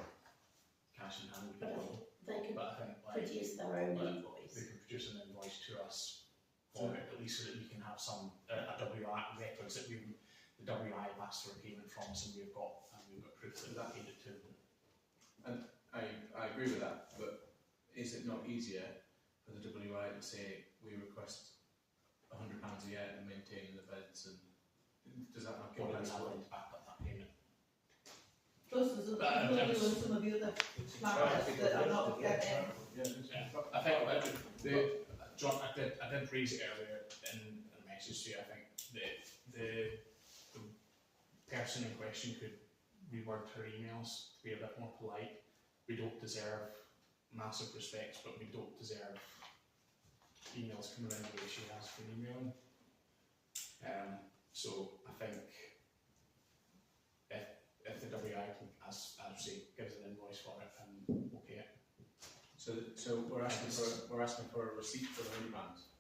cash in hand people. They could But I think produce their own invoice. they can produce an invoice to us for it, at least so that we can have some a WI records that the WI have asked for a payment from us, and we've got proof that that paid it to them. And I agree with that, but is it not easier for the WI to say we request £100 a year to maintain the beds, and does that not give Or us then to back up that payment. Plus, there's other people doing some of the other matters that are not getting. I think John, I did raise it earlier in a message to you. I think the person in question could reword her emails to be a bit more polite. We don't deserve massive respect, but we don't deserve emails coming in the way she has for emailing. So I think if the WI can, as I say, gives an invoice for it, and we'll pay it. So we're asking for a receipt for the £100.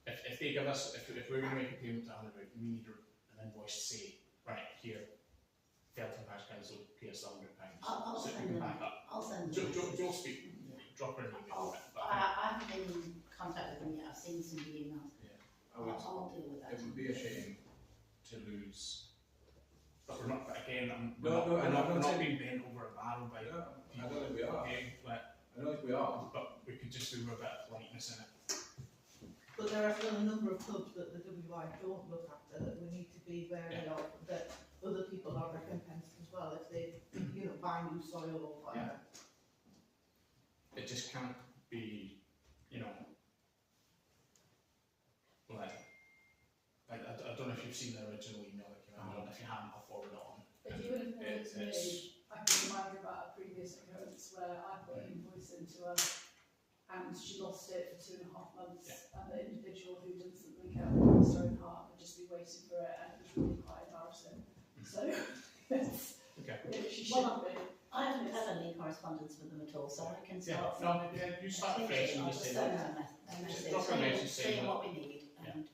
If they give us, if we're going to make a payment to £100, we need an invoice to say, right here, Felton Parish Council pay us £100. I'll so send we can them. back up. I'll send them. Joe speak, drop her an email. I haven't been in contact with them yet. I've seen some of the emails. Yeah, I'll deal with that. it would be a shame to lose. But we're not, again, we're not being bent over a barrel by I people. don't think we are. Okay, I don't think we are. but we could just do a bit of politeness in it. But there are still a number of clubs that the WI don't look after that we need to be wary of, that other people are recompensed as well if they, buy new soil or whatever. It just can't be, I don't know if you've seen the original email that came out. If you haven't, I'll forward it on. If you would have known it to me, It's- I can remind you about a previous occurrence where I put an invoice into her and she lost it for 2.5 months, and the individual who doesn't really care about her own heart would just be waiting for it, and it was really quite embarrassing. So, she shouldn't be. I haven't had any correspondence with them at all, so I can start. You start fresh and I'll just just say, send them a message, drop a message saying saying what we need, and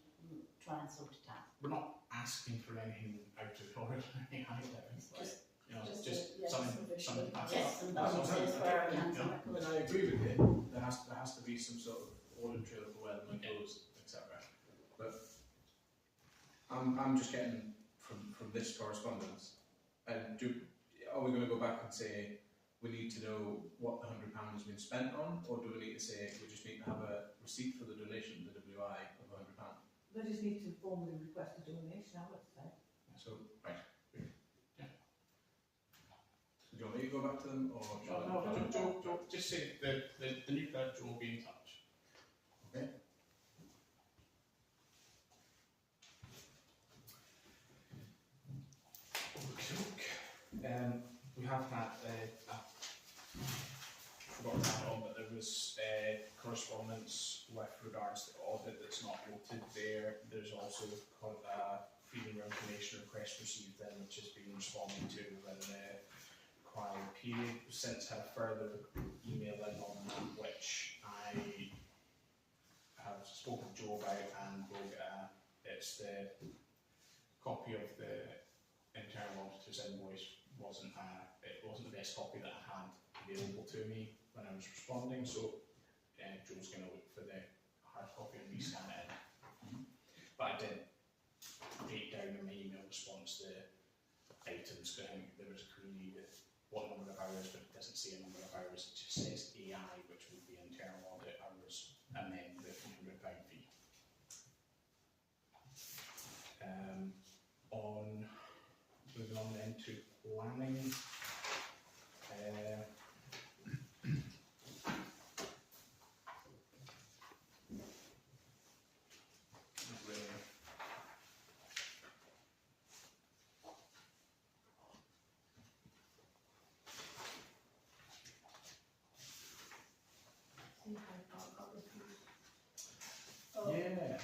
try and sort it out. we're not asking for anything out of the ordinary either. It's like, Just something back Yes, up. some bonuses where I can, some And records. I agree with you. There has to be some sort of audit trail for where the money goes, etc. But I'm just getting from this correspondence. And are we going to go back and say we need to know what the £100 has been spent on, or do we need to say we just need to have a receipt for the donation to the WI of £100? They just need to formally request a donation, I would say. So right. Do you want me to go back to them, or shall I? Joe, just say the new clerk will be in touch. Okay. We have had, I forgot to add on, but there was correspondence with regards to the audit that's not noted there. There's also freedom of information request received in, which has been responded to within the required period. We've since had a further email in on that, which I have spoken to Joe about, and we'll get it's the copy of the internal auditor's invoice wasn't the best copy that I had available to me when I was responding, so Joe's going to look for the hard copy and rescan it in. But I did break down in my email response the items, because I think there was a query with what number of hours, but it doesn't say a number of hours, it just says AI, which would be internal audit hours, and then the £300 fee. Moving on then to planning.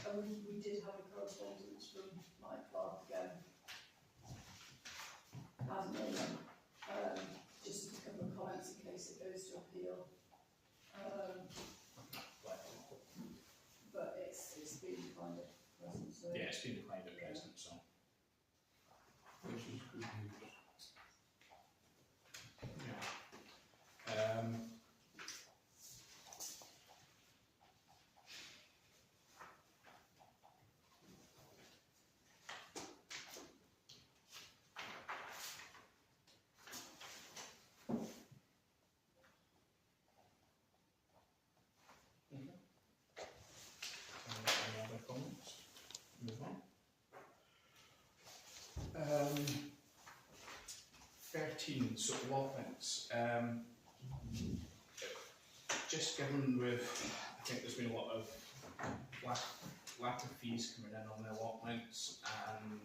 And we did have a correspondence from Mike Clark again. As normal, just a couple of comments in case it goes to appeal. But it's been declined at present, so. Yeah, it's been declined at present, so. Which is good news. Yeah. Any other comments? Move on. 13, so allotments. Just given with, I think there's been a lot of lack of fees coming in on the allotments, and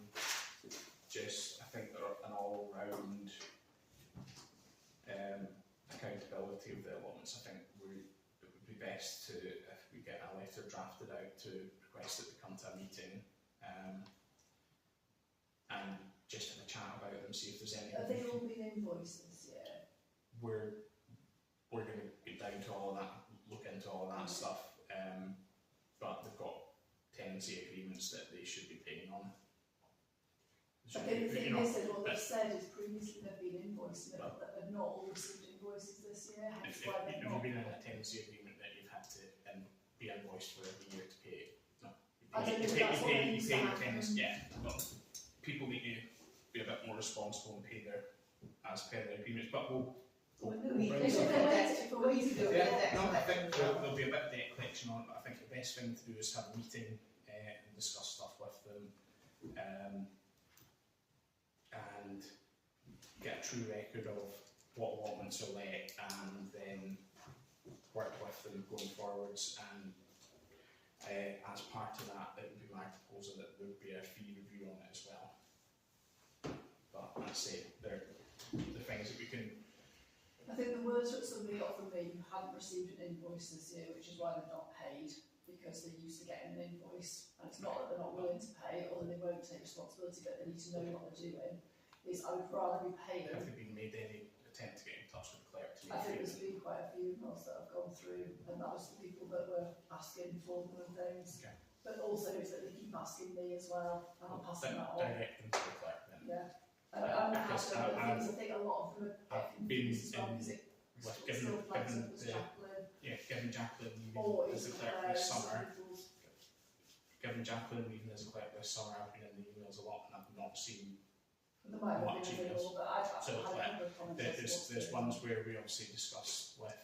just I think they're an all-round accountability of the allotments. I think it would be best to, if we get a letter drafted out, to request that they come to a meeting and just have a chat about them, see if there's any. Have they all been invoiced this year? We're going to get down to all of that, look into all of that stuff, but they've got tenancy agreements that they should be paying on. I think the thing is that what they've said is previously they've been invoiced, but they've not all received invoices this year, hence why they've not. If you've been in a tenancy agreement that you've had to be invoiced for every year to pay it. No. I don't think that's what needs to happen. Yeah, well, people need to be a bit more responsible and pay their, as per their agreements, but we'll bring some. I think there'll be a bit of debt collection on it, but I think the best thing to do is have a meeting and discuss stuff with them, and get a true record of what allotments are let, and then work with them going forwards. And as part of that, it would be my proposal that there would be a fee review on it as well. But as I say, they're the things that we can. I think the words that somebody got from me who hadn't received an invoice this year, which is why they've not paid, because they're used to getting an invoice, and it's not that they're not willing to pay or that they won't take responsibility, but they need to know what they're doing, is I would rather be paying. Have they been made any attempt to get in touch with the clerk to I think there's been quite a few emails that have gone through, and that was the people that were asking for them and things. Okay. But also is that they keep asking me as well, and I'm passing that on. Direct them to the clerk then. Yeah. I'm Because I think a lot of them I've are been confused as well, because it still flags up as Jacqueline, given Jacqueline or leaving as is a clerk Claire, this some summer, people's. given Jacqueline leaving as a clerk this summer, I've been in the emails a lot and I've not seen. There might not much be emails. available, but I've So, had a couple of comments. There's ones where we obviously discussed with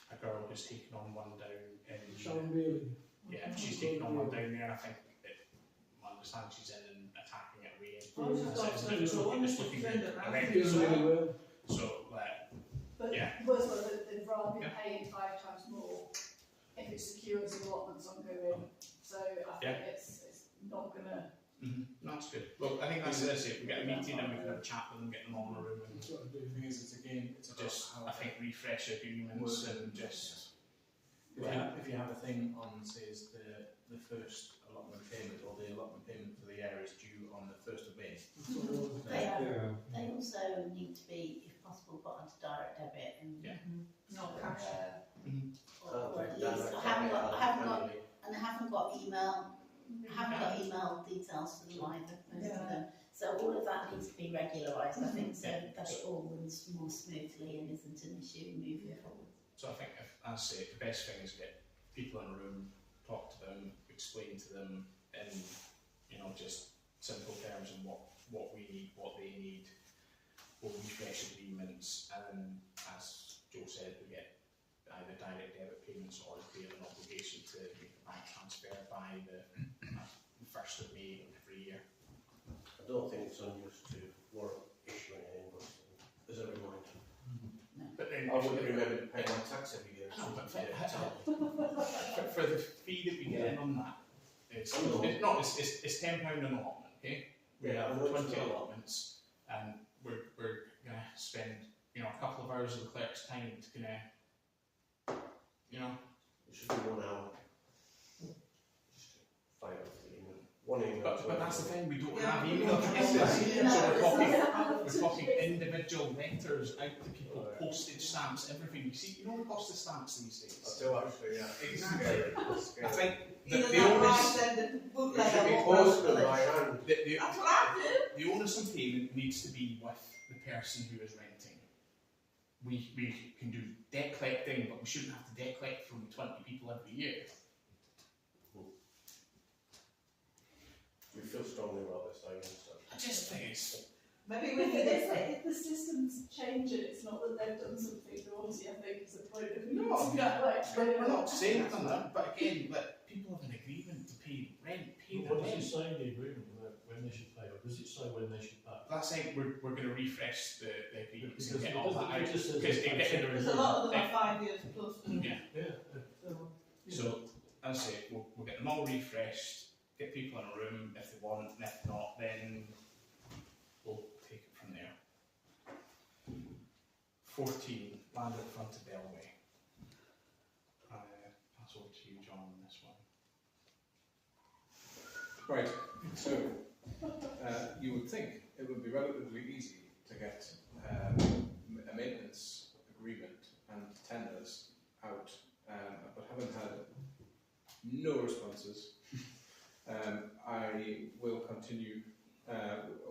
a girl who's taken on one down in. Sharon Bailey. Yeah, she's taken on one down there. I think I understand she's in and attacking it away. I was just Looking friend at at rent that. as well. So, But yeah. worse was that they'd rather be Yeah. paying 5 times more if it secures the allotments ongoing. So I think it's not going to. No, that's good. Well, I think that's it. We get a meeting and we can have a chat with them, get them all in a room, and That's what I do. The thing is, it's about just how I think refresh agreements and just. if you have a thing on, say, the first allotment payment or the allotment payment for the year is due on the 1st of May. They also need to be, if possible, put onto direct debit and Not cash. or at least I haven't got email details for them either, most of them. So all of that needs to be regularised, I think, so that it all runs more smoothly and isn't an issue moving forward. So I think, as I say, the best thing is get people in a room, talk to them, explain to them in, just simple terms and what we need, what they need. We'll refresh agreements, and as Joe said, we get either direct debit payments or if we have an obligation to make a bank transfer by the 1st of May every year. I don't think it's unused to warrant issuing an invoice as a reminder. But then, I wouldn't remember to pay my tax every year. No, but for the fee that we get in on that, it's £10 an allotment, okay? We have 20 allotments, and we're going to spend a couple of hours of the clerk's time to It should be 1 hour. one email. But that's the thing, we don't Yeah, have we email don't have addresses. email So addresses. we're talking individual letters out to people, postage stamps, everything. You see, you know what cost the stamps these days? I do actually, yeah. Exactly. I think Either the that or I onus, send the It booklet should be or posted booklet. by hand. That's what I do. the onus of payment needs to be with the person who is renting. We can do debt collecting, but we shouldn't have to debt collect from 20 people every year. We feel strongly about this, I understand. I just think it's... Maybe we If can if the system's changing, it's not that they've done something naughty, I think is the point of view. No, Like, we're not saying they've done that, but again, like, people have an agreement to pay rent, pay the What does it rent. say in the agreement about when they should pay, or does it say when they should pay? That's like we're going to refresh the agreements and Because get all that out. it just says Because they pay it- Because a lot of them are 5 years plus. Yeah. So, as I say, we'll get them all refreshed, get people in a room if they want, and if not, then we'll take it from there. 14, land at the front of Bellway. Pass over to you, John, on this one. Right, so you would think it would be relatively easy to get a maintenance agreement and tenders out, but having had no responses, I will continue.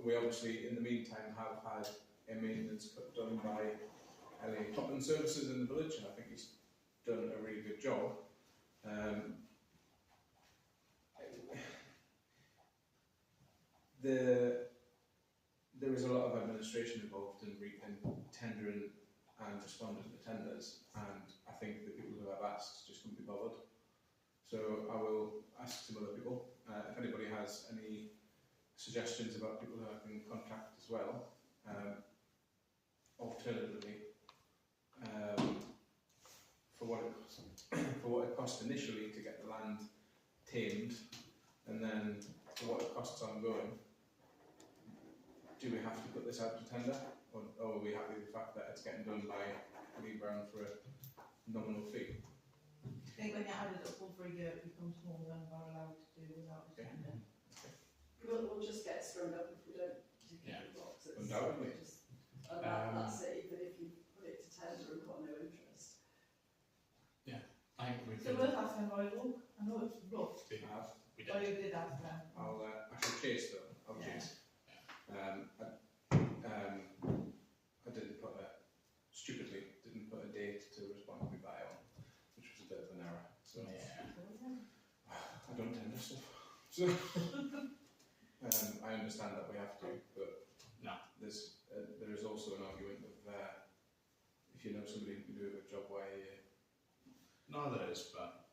We obviously, in the meantime, have had a maintenance done by Elliot Cotton Services in the village, and I think he's done a really good job. There is a lot of administration involved in tendering and responding to tenders, and I think the people who have asked just couldn't be bothered. So I will ask some other people. If anybody has any suggestions about people who I can contact as well. Alternatively, for what it cost initially to get the land tamed, and then for what it costs ongoing, do we have to put this out to tender, or are we happy with the fact that it's getting done by Lee Brown for a nominal fee? I think when you add it up over a year, it becomes more than we're allowed to do without a tender. We'll just get screwed up if we don't tick Yeah. the boxes. Undoubtedly. And that's it, even if you put it to tender and got no interest. I think we So can. worth asking Roy Luke. I know it's rough, We but did. you did ask them. I shall chase though. I'll Yeah. chase. I didn't put stupidly didn't put a date to responsibly buy on, which was a bit of an error. So Yeah. I don't tender stuff. So I understand that we have to, but No. there is also an argument of if you know somebody who can do a good job, why? No, there is, but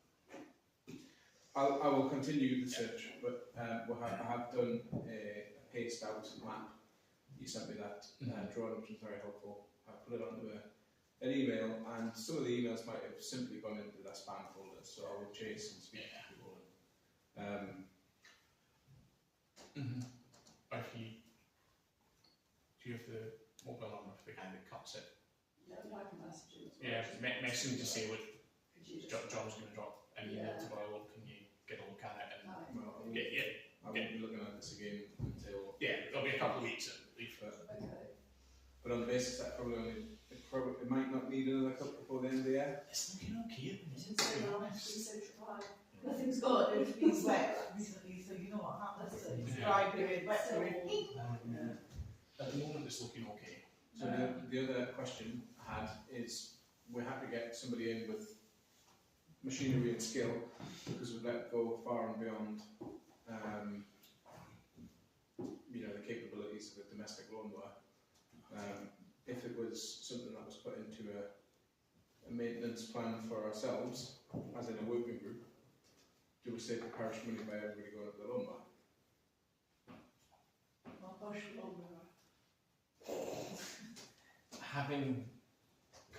I will continue the search, but I have done a paced out map. You sent me that drawing, which was very helpful. I put it onto an email, and some of the emails might have simply gone into the spam folder, so I will chase and speak to people. Or if you do you have the mobile number for the guy that cuts it? Yeah, I can message you as well. Yeah, message him to say what Could you just... John's going to drop an email to Boyle. Can you get a look at it and Right. Well, I won't be looking at this again until. yeah, there'll be a couple of weeks at least. Okay. But on the basis that it might not need another couple before the end of the year. It's looking okay. It's so nice, it's so dry. Nothing's got to do with being wet recently, so you know what happens. It's dry period, wet period. At the moment, it's looking okay. So the other question I had is, we have to get somebody in with machinery and skill, because we've let go far and beyond the capabilities of a domestic lawnmower. If it was something that was put into a maintenance plan for ourselves, as in a working group, do we save the parish money by everybody going up the lawnmower? I'll push longer. Having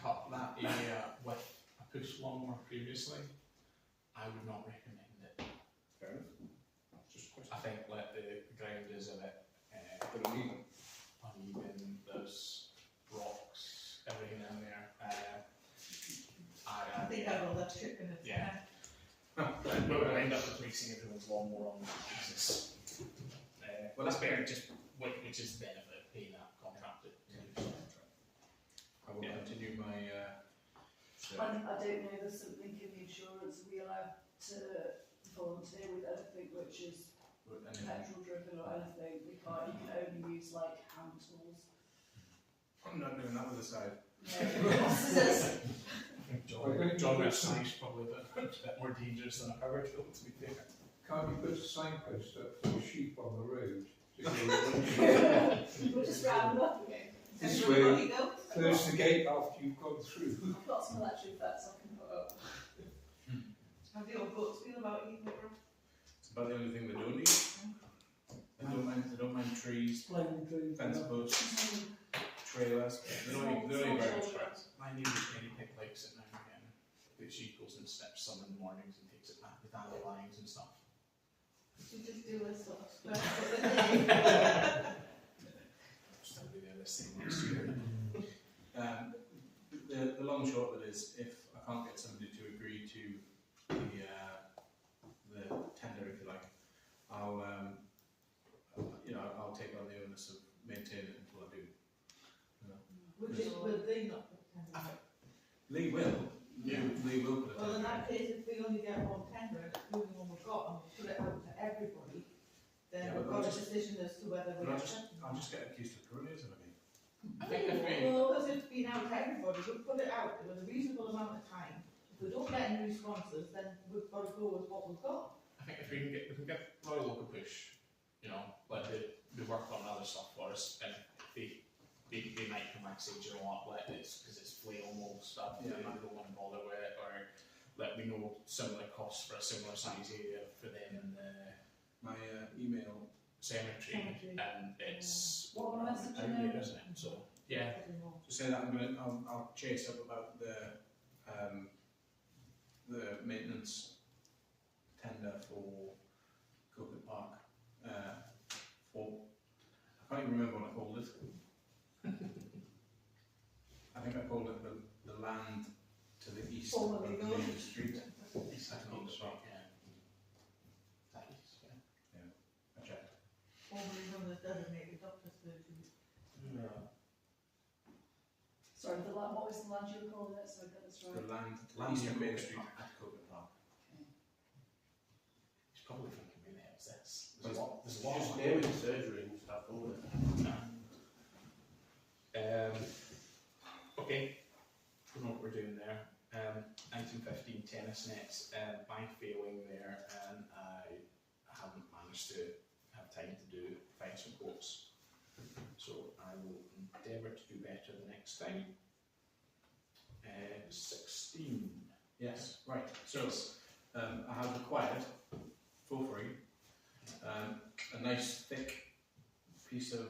cut that area with a push lawnmower previously, I would not recommend it. Fair enough. Just a question. I think let the ground is a bit But uneven. uneven. There's rocks, everything in there. I think I'd rather chip in it. Yeah. But we'll end up with 3 replacing everyone's lawnmower on that basis. Well, that's better, just which is the benefit of paying that contractor to do so. I will continue my search. I don't know, there's something in the insurance, are we allowed to volunteer with anything which is petrol driven or anything? We can't, you can only use like hand tools. I'm not doing that with the side. John West's probably a bit more dangerous than a power tool, to be fair. Can't you put a signpost up for sheep on the road? We'll just round up again. This way, close the gate after you've gone through. I've got some electric fence I can put up. How do your books feel about you, Laura? It's about the only thing they don't need. They don't mind trees, fence posts, trailers. They're only very much. My neighbour's guinea pig likes it now and again. But she goes and steps some in the mornings and takes it back with dandelions and stuff. You just do a sort of Still be there this thing next year. The long and short of it is, if I can't get somebody to agree to the tender, if you like, I'll take on the onus of maintaining it until I do. Will they not put tender? Lee will. Yeah. Lee will put a Well, in tender. that case, if we only get one tender, and it's the only one we've got, and we put it out to everybody, then Yeah, we've but got a I'll just- decision as to whether we I'll accept it. just get accused of cronyism again. I think if we, Well, because it's been out to everybody, we've put it out with a reasonable amount of time. If we don't get any responses, then we've got to go with what we've got. I think if we can get Royal Local push, you know, like they work on other stuff for us, and they might come back and say, do you know what, let this, because it's flail mold stuff, Yeah. they don't want to bother with it, or let me know similar costs for a similar size area for them in the My email. cemetery, and it's What am I messaging out now? there, isn't it? So, yeah. To say that I'll chase up about the maintenance tender for Coconut Park. I can't even remember what I called it. I think I called it the land to the east of Formerly the known. main street. It's I called it wrong. yeah. That is, yeah. I checked. Formerly known as designated doctor surgery. Yeah. Sorry, what was the land you were calling it, so I got this The right? land to the Land east near of Main Coconut Street Park. at Coconut Park. He's probably thinking, who the hell's this? There's There's a lot Just of naming surgery and stuff, isn't it? Okay, we know what we're doing there. Item 15, tennis nets. I'm failing there, and I haven't managed to have time to find some quotes. So I will endeavour to do better the next time. 16. Yes, right. So I have acquired for free a nice thick piece of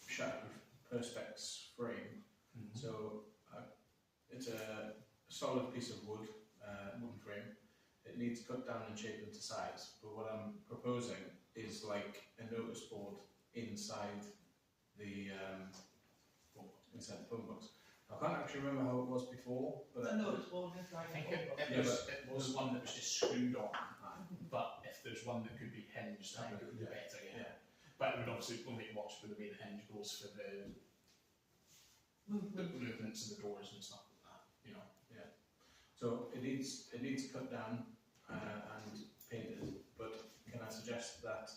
shatterproof perspex frame. So it's a solid piece of wood, wooden frame. It needs cut down and shaped into size. But what I'm proposing is like a notice board inside the phone box. I can't actually remember how it was before, but I know it's all just I like. think it was one that was just screwed on, but if there's one that could be hinged, I think it would be better, yeah. But it would obviously only watch for the way the hinge goes for the movements of the doors and stuff like that, you know. yeah. So it needs cut down and painted. But can I suggest that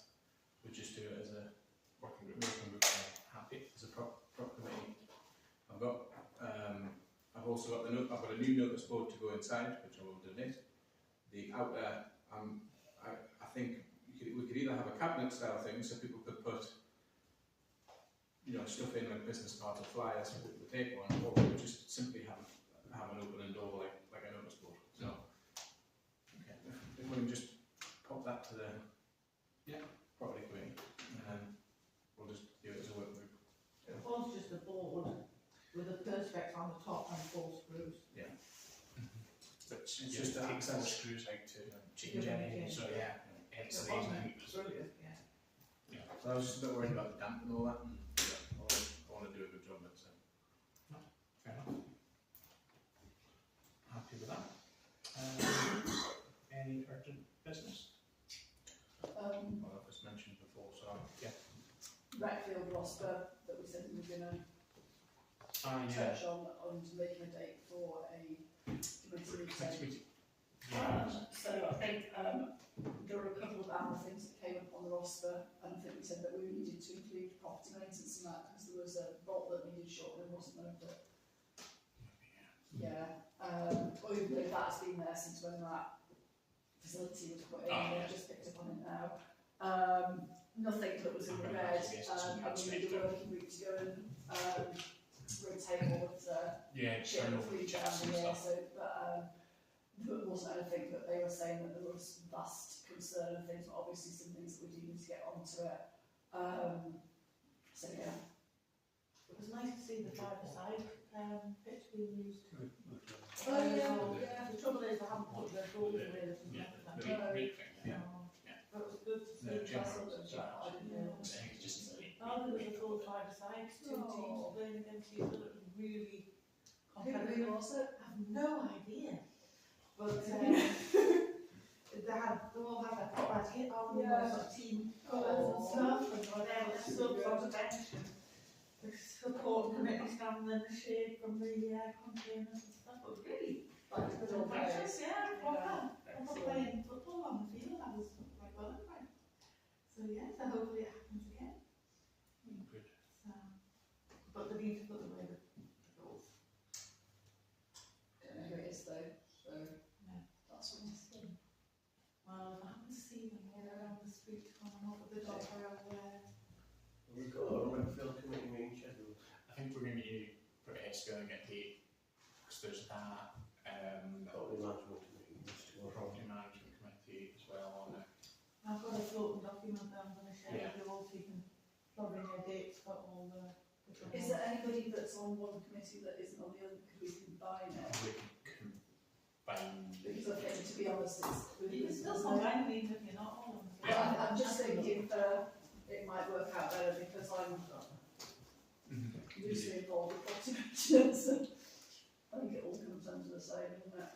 we just do it as a working group? Happy as a prop committee. I've also got I've got a new notice board to go inside, which I will donate. The outer, I think we could either have a cabinet style thing, so people could put, stuff in like business cards or flyers for people to take one, or we could just simply have an open door like a notice board. So, okay, if we can just pop that to the property committee, and then we'll just do it as a work group. It was just a board with a perspex on the top and 4 screws. Which It's just to takes more access. screws out to change anything, so yeah. Hence the reason I think it was Brilliant, yeah. So I was just a bit worried about the damp and all that, and I want to do a good job of it. So. fair enough. Happy with that. any urgent business? Well, that was mentioned before, so yeah. Retfield Rosper that we said we were going to touch on making a date for a committee meeting. So I think there were a couple of other things that came up on the roster, and I think we said that we needed to include property maintenance in that because there was a bolt that needed shortening, wasn't there? But yeah, well, even though that's been there since when that facility was put in, they've just picked up on it now. Nothing that was in the red, and we need a working group to go and rotate all of the shit and food down the year. So, but there wasn't anything, but they were saying that there was vast concern and things, but obviously some things that we do need to get onto it. So yeah. It was nice to see the five-a-side pitch being used. Oh yeah. The trouble is I haven't put the goals in really. But it was good to see. I didn't know. Oh, there was a full five-a-side, two teams playing against each other. It was really competitive. Who was it? I have no idea. But they all had their football kit on, sort of team colours and stuff, and they were there with their subs on the bench, and the support committee standing in the shade from the containers and stuff. It was really precious, proper playing football on the field. I was quite well impressed. So yes, so hopefully it happens again. Good. So, but they need to put away the goals. Don't know who it is though, so that's what I'm saying. Well, if I happen to see them here around the street, I'm over the dog around there. We've got a Redfield committee meeting scheduled. I think we're going to need pretty going to get date because there's that Property management committee needs to go. property management committee as well on it. I've got a floating document that I'm going to share with you all so you can plug in your dates for all the different Is there anybody that's on one committee that isn't on the other? Could we combine it? We can combine. Because I think, to be honest, You can still combine them even if you're not on them. I'm just thinking it might work out better because I'm loosely involved with property maintenance. I think it all comes under the same, isn't it?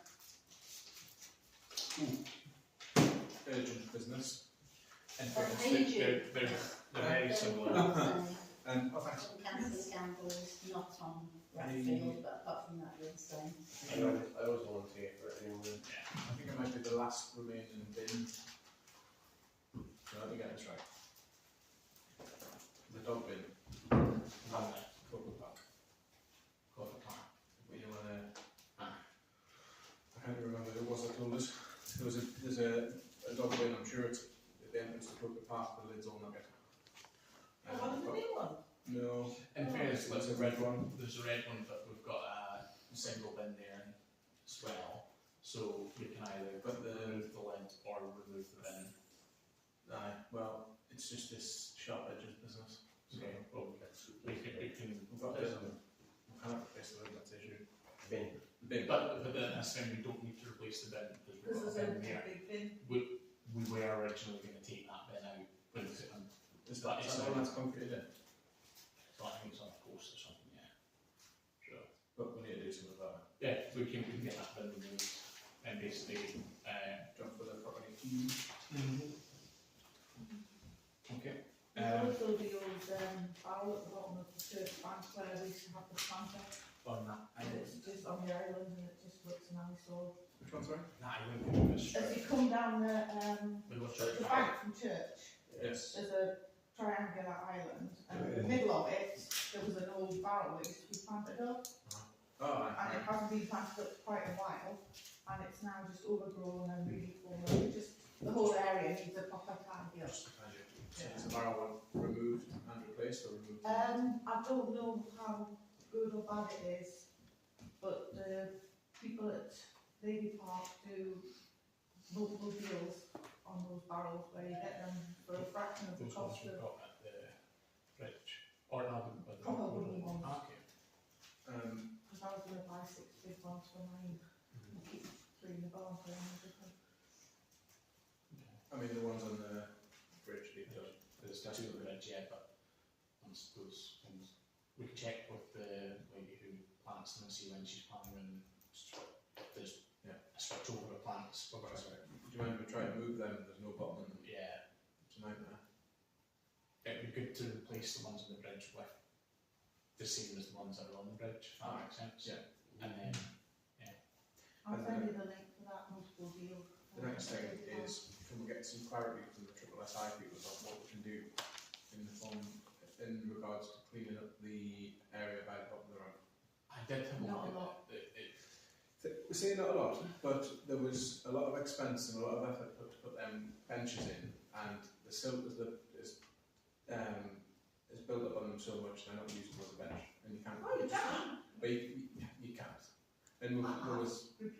Urgent business. In Well, fairness, Pages. they're very similar. Oh, thanks. Councillor Gamble is not on Redfield, but apart from that, we're the same. I always volunteer for it anyway. I think it might be the last remaining bin. So let me get this right. The dog bin. Corporate park. Corporate park. But you want to? I can't remember who it was that told us. There's a dog bin. I'm sure it's at the entrance to Corporate Park. The lid's all nugget. What is the new one? No. In fairness, There's a red one. There's a red one, but we've got a single bin there as well. So we can either remove the lid or remove the bin. Aye. Well, it's just this sharp edges business. Okay. Well, we can. We've got this. We can't replace the lid. That's the issue. Bin. Bin. But then that's when we don't need to replace the bin because we've Because got there's a a bin there. big bin. We were originally going to take that bin out when we put them. Is that the one that's concreted in? So I think it's on a post or something. Yeah. Sure. But we need to do something about it. Yeah, we can get that bin removed and basically Jump for the property. okay. There's also the old barrel at the bottom of the church bank where we used to have the planter. On that And it's just on the island and it just looks an eyesore. Which one, sorry? that island can be As straight. you come down the Church bank from church, Yes. there's a triangular island, and in the middle of it, there was an old barrel that used to be planted up, Oh, and it hasn't been planted up for quite a while, and it's now just overgrown and really full of, the whole area needs a proper tidy up. Is the barrel one removed and replaced or removed? I don't know how good or bad it is, but the people at Lady Park do multiple deals on those barrels where you get them for a fraction of the Those ones cost we've of got at the bridge. Or no, the proper wooden ones. Okay. Because I was going to buy 6 big ones for mine and keep 3 in the barn for everything. I mean, the ones on the bridge, There's just the bridge, yeah, but once those things, we can check with the lady who plants them and see when she's planting them. If there's a switch over of plants. Okay. you mind if we try to move them? There's no bottom in them. Yeah, It's a nightmare. it'd be good to replace the ones on the bridge with the same as the ones that are on the bridge, if that makes sense. Yeah. And then, I'll send you the link for that multiple deal. The next thing is, can we get some clarity from the SSI people about what we can do in the form, in regards to cleaning up the area by the bottom of the road? I did have Not a look lot. at it. We say not a lot, but there was a lot of expense and a lot of effort put to put them benches in, and the silt is built up on them so much they're not usable as a bench, and you can't. Oh, you can. But you can't. And there was. It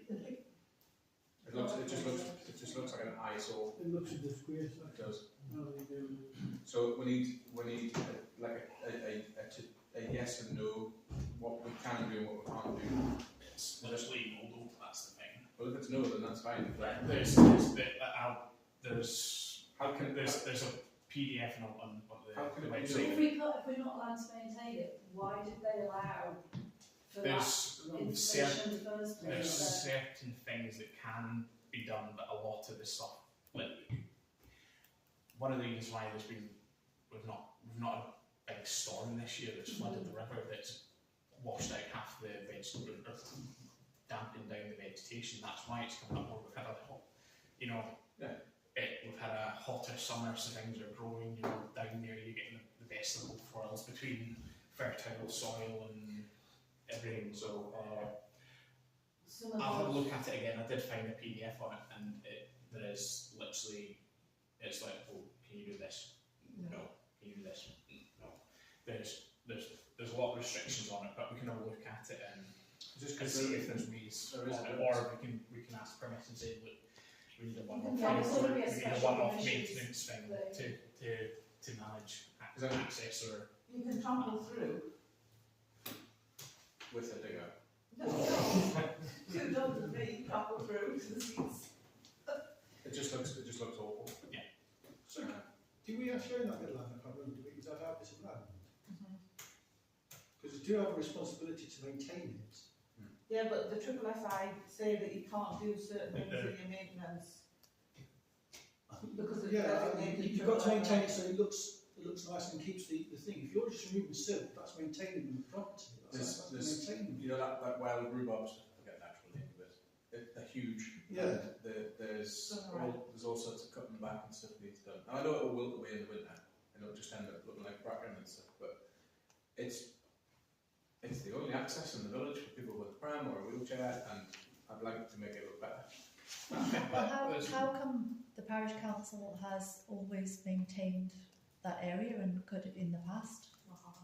just looks like an eyesore. It looks at the square It size. does. No, they do. So we need a yes and no, what we can do and what we can't do. It's literally no, though, that's the thing. Well, if it's no, then that's fine. There's a PDF on How can the it be website. If we're not allowed to maintain it, why did they allow for There's that information certain, in the first place? there's So- certain things that can be done, but a lot of the stuff, like, one of the reasons why we've not a big storm this year that's flooded the river, that's washed out half the vegetation, or dampened down the vegetation. That's why it's coming up more. We've had a hot, we've had a hotter summer, so things are growing. Down there you're getting the best of both worlds between fertile soil and everything. So I'll have a look at it again. I did find a PDF on it, and there is literally, it's like, oh, can you do this? No. Can you do this? No. There's a lot of restrictions on it, but we can have a look at it and Just and see if there's ways on it, or we can ask permission and say, look, we need a one-off Yeah, it's gotta be a special one-off permission maintenance thing to manage access or. You can trample through. With a digger. No, you don't to me, trample through to the seats. It just looks awful. Yeah. So, do we actually own that bit of land? I can't remember. Is that our bit of land? Because we do have a responsibility to maintain it. Yeah, but the SSI say that you can't do certain things in your maintenance. Because of You've got to maintain it so it looks nice and keeps the thing. If you're just removing silt, that's maintaining the property. That's maintaining. You know that wild rhubarb stuff, I forget the actual name of it. They're huge. Yeah. There's all sorts of cutting back and stuff needs done. Now, I know it will wilt away in the winter and it'll just end up looking like bracken and stuff, but it's the only access in the village for people with a pram or a wheelchair, and I'd like to make it look better. Well, how come the parish council has always maintained that area and cut it in the past?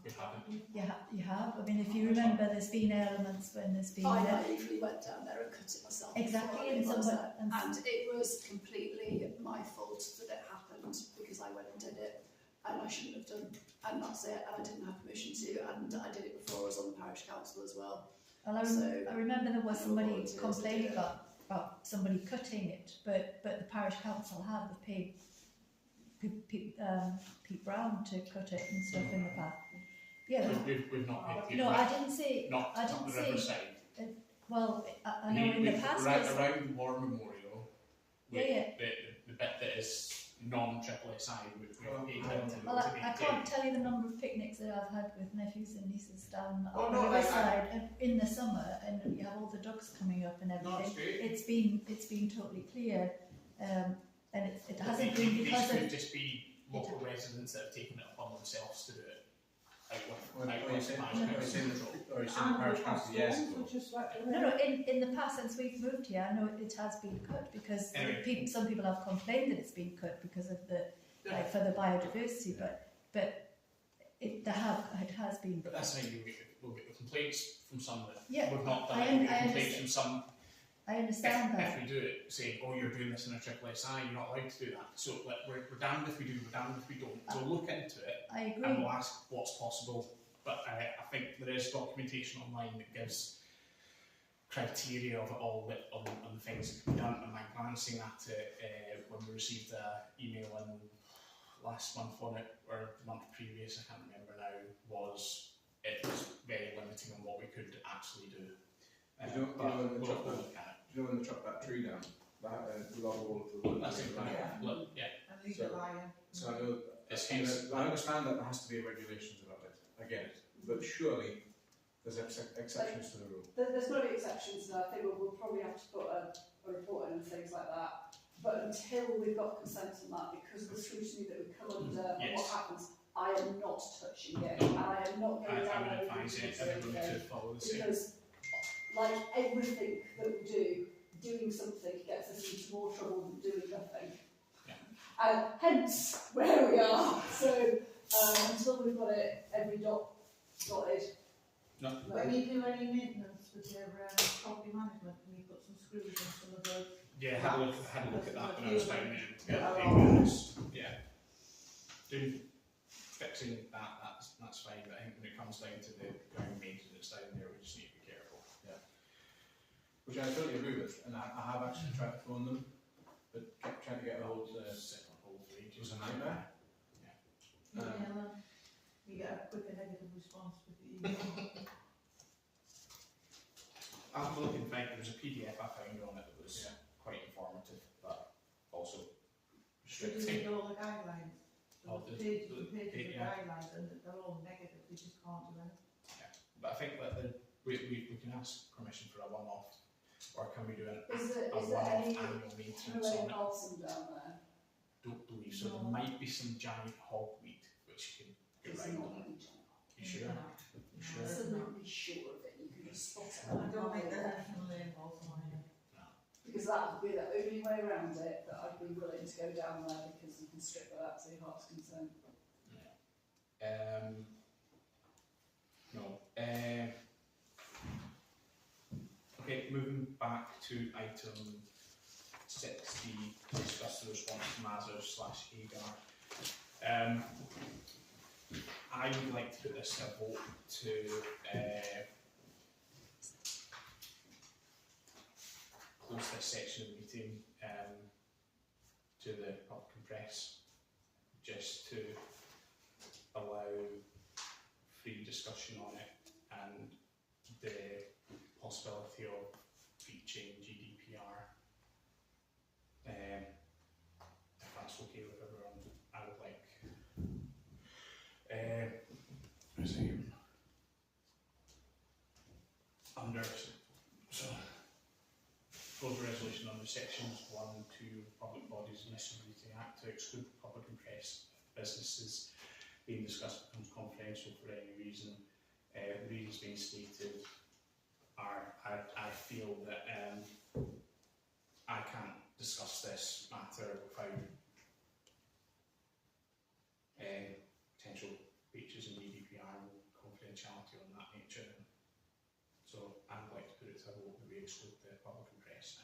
We haven't. You have. I mean, if you remember, there's been elements when there's been I naively went down there and cut it myself. exactly, and it it was completely my fault that it happened because I went and did it, and I shouldn't have done. And that's it. And I didn't have permission to, and I did it before I was on the parish council as well. I remember there was somebody complaining about somebody cutting it, but the parish council have paid Pete Brown to cut it and stuff in the past. Yeah. We've not paid. No, I didn't say. Not I didn't the say. riverside. Well, I know in the past. Around the War Memorial. Yeah. The bit that is non-SSI, we've paid him to Well, I maintain. can't tell you the number of picnics that I've had with nephews and nieces down Oh, on no, the riverside and in the summer, and you have all the ducks coming up and No, it's everything. great. It's been totally clear, and it hasn't been because These could of. just be local residents that have taken it upon themselves to do it. Or you saying the parish council years ago? No, in the past, since we've moved here, I know it has been cut because Anyway. some people have complained that it's been cut because of for the biodiversity, but it has been. But that's how we'll get the complaints from some that Yeah, we've not done I it. We'll get understand. complaints from some. I understand that. If we do it, saying, oh, you're doing this in a SSI, you're not allowed to do that. So we're damned if we do, we're damned if we don't. So look into it. I agree. And we'll ask what's possible. But I think there is documentation online that gives criteria of it all on the things that can be done. And I'm glancing at it when we received an email in last month on it, or the month previous, I can't remember now, it was very limiting on what we could actually do. You know when they we'll chop look at it. Do you know when they chop that tree down? with all of the That's it, right? Yeah. Look, yeah. And legal iron. So I know, I understand that there has to be regulations about it, I get it, but surely there's exceptions to the rule. There's got to be exceptions, and I think we'll probably have to put a report in and things like that. But until we've got consent on that, because of the scrutiny that would come under and Yes. what happens, I am not touching it, and I am not I going down would there advise everybody to follow the same. because, like everything that we do, doing something gets us into more trouble than doing nothing. Yeah. And hence where we are. So until we've got it every dot dotted. No. When you do any maintenance with your property management, can you put some screws in some of the... Yeah, had a look at that when I was down there. Yeah. Doing fixing that's fine, but I think when it comes down to the ground maintenance down there, we just need to be careful. Yeah. Which I totally agree with, and I have actually tried to phone them, but kept trying to get a hold of Set on hold for ages. It was a nightmare. You get a quicker negative response with the email. I'll have a look in fact, there was a PDF I found on it that was quite informative, but also You restricting. read all the guidelines. Oh, The pages the- and pages of yeah. guidelines, and they're all negative, you just can't do anything. But I think that we can ask permission for a one-off, or can we do a Is there one-off any annual maintenance Himalayan on it? balsam down there? Don't believe so. There No. might be some giant hogweed which you can get It's right not on. really giant. You sure? You sure? Absolutely sure of it. You can just spot it. I don't think there's any Himalayan balsam on here. Because that would be the only way around it that I'd be willing to go down there, because you can strip that out to your heart's content. No. Okay, moving back to item 60, discuss the response to Mazars/AGAR. I would like to put this to a vote to close this section of the meeting to the public and press, just to allow free discussion on it and the possibility of breaching GDPR. If that's okay with everyone, I would like under proposed resolution under sections 1 and 2 of the Public Bodies Municipality Act to exclude public and press businesses being discussed becomes confidential for any reason. The reasons being stated are I feel that I can't discuss this matter without potential breaches in GDPR and confidentiality on that nature. So I would like to put it to a vote that we exclude the public and press.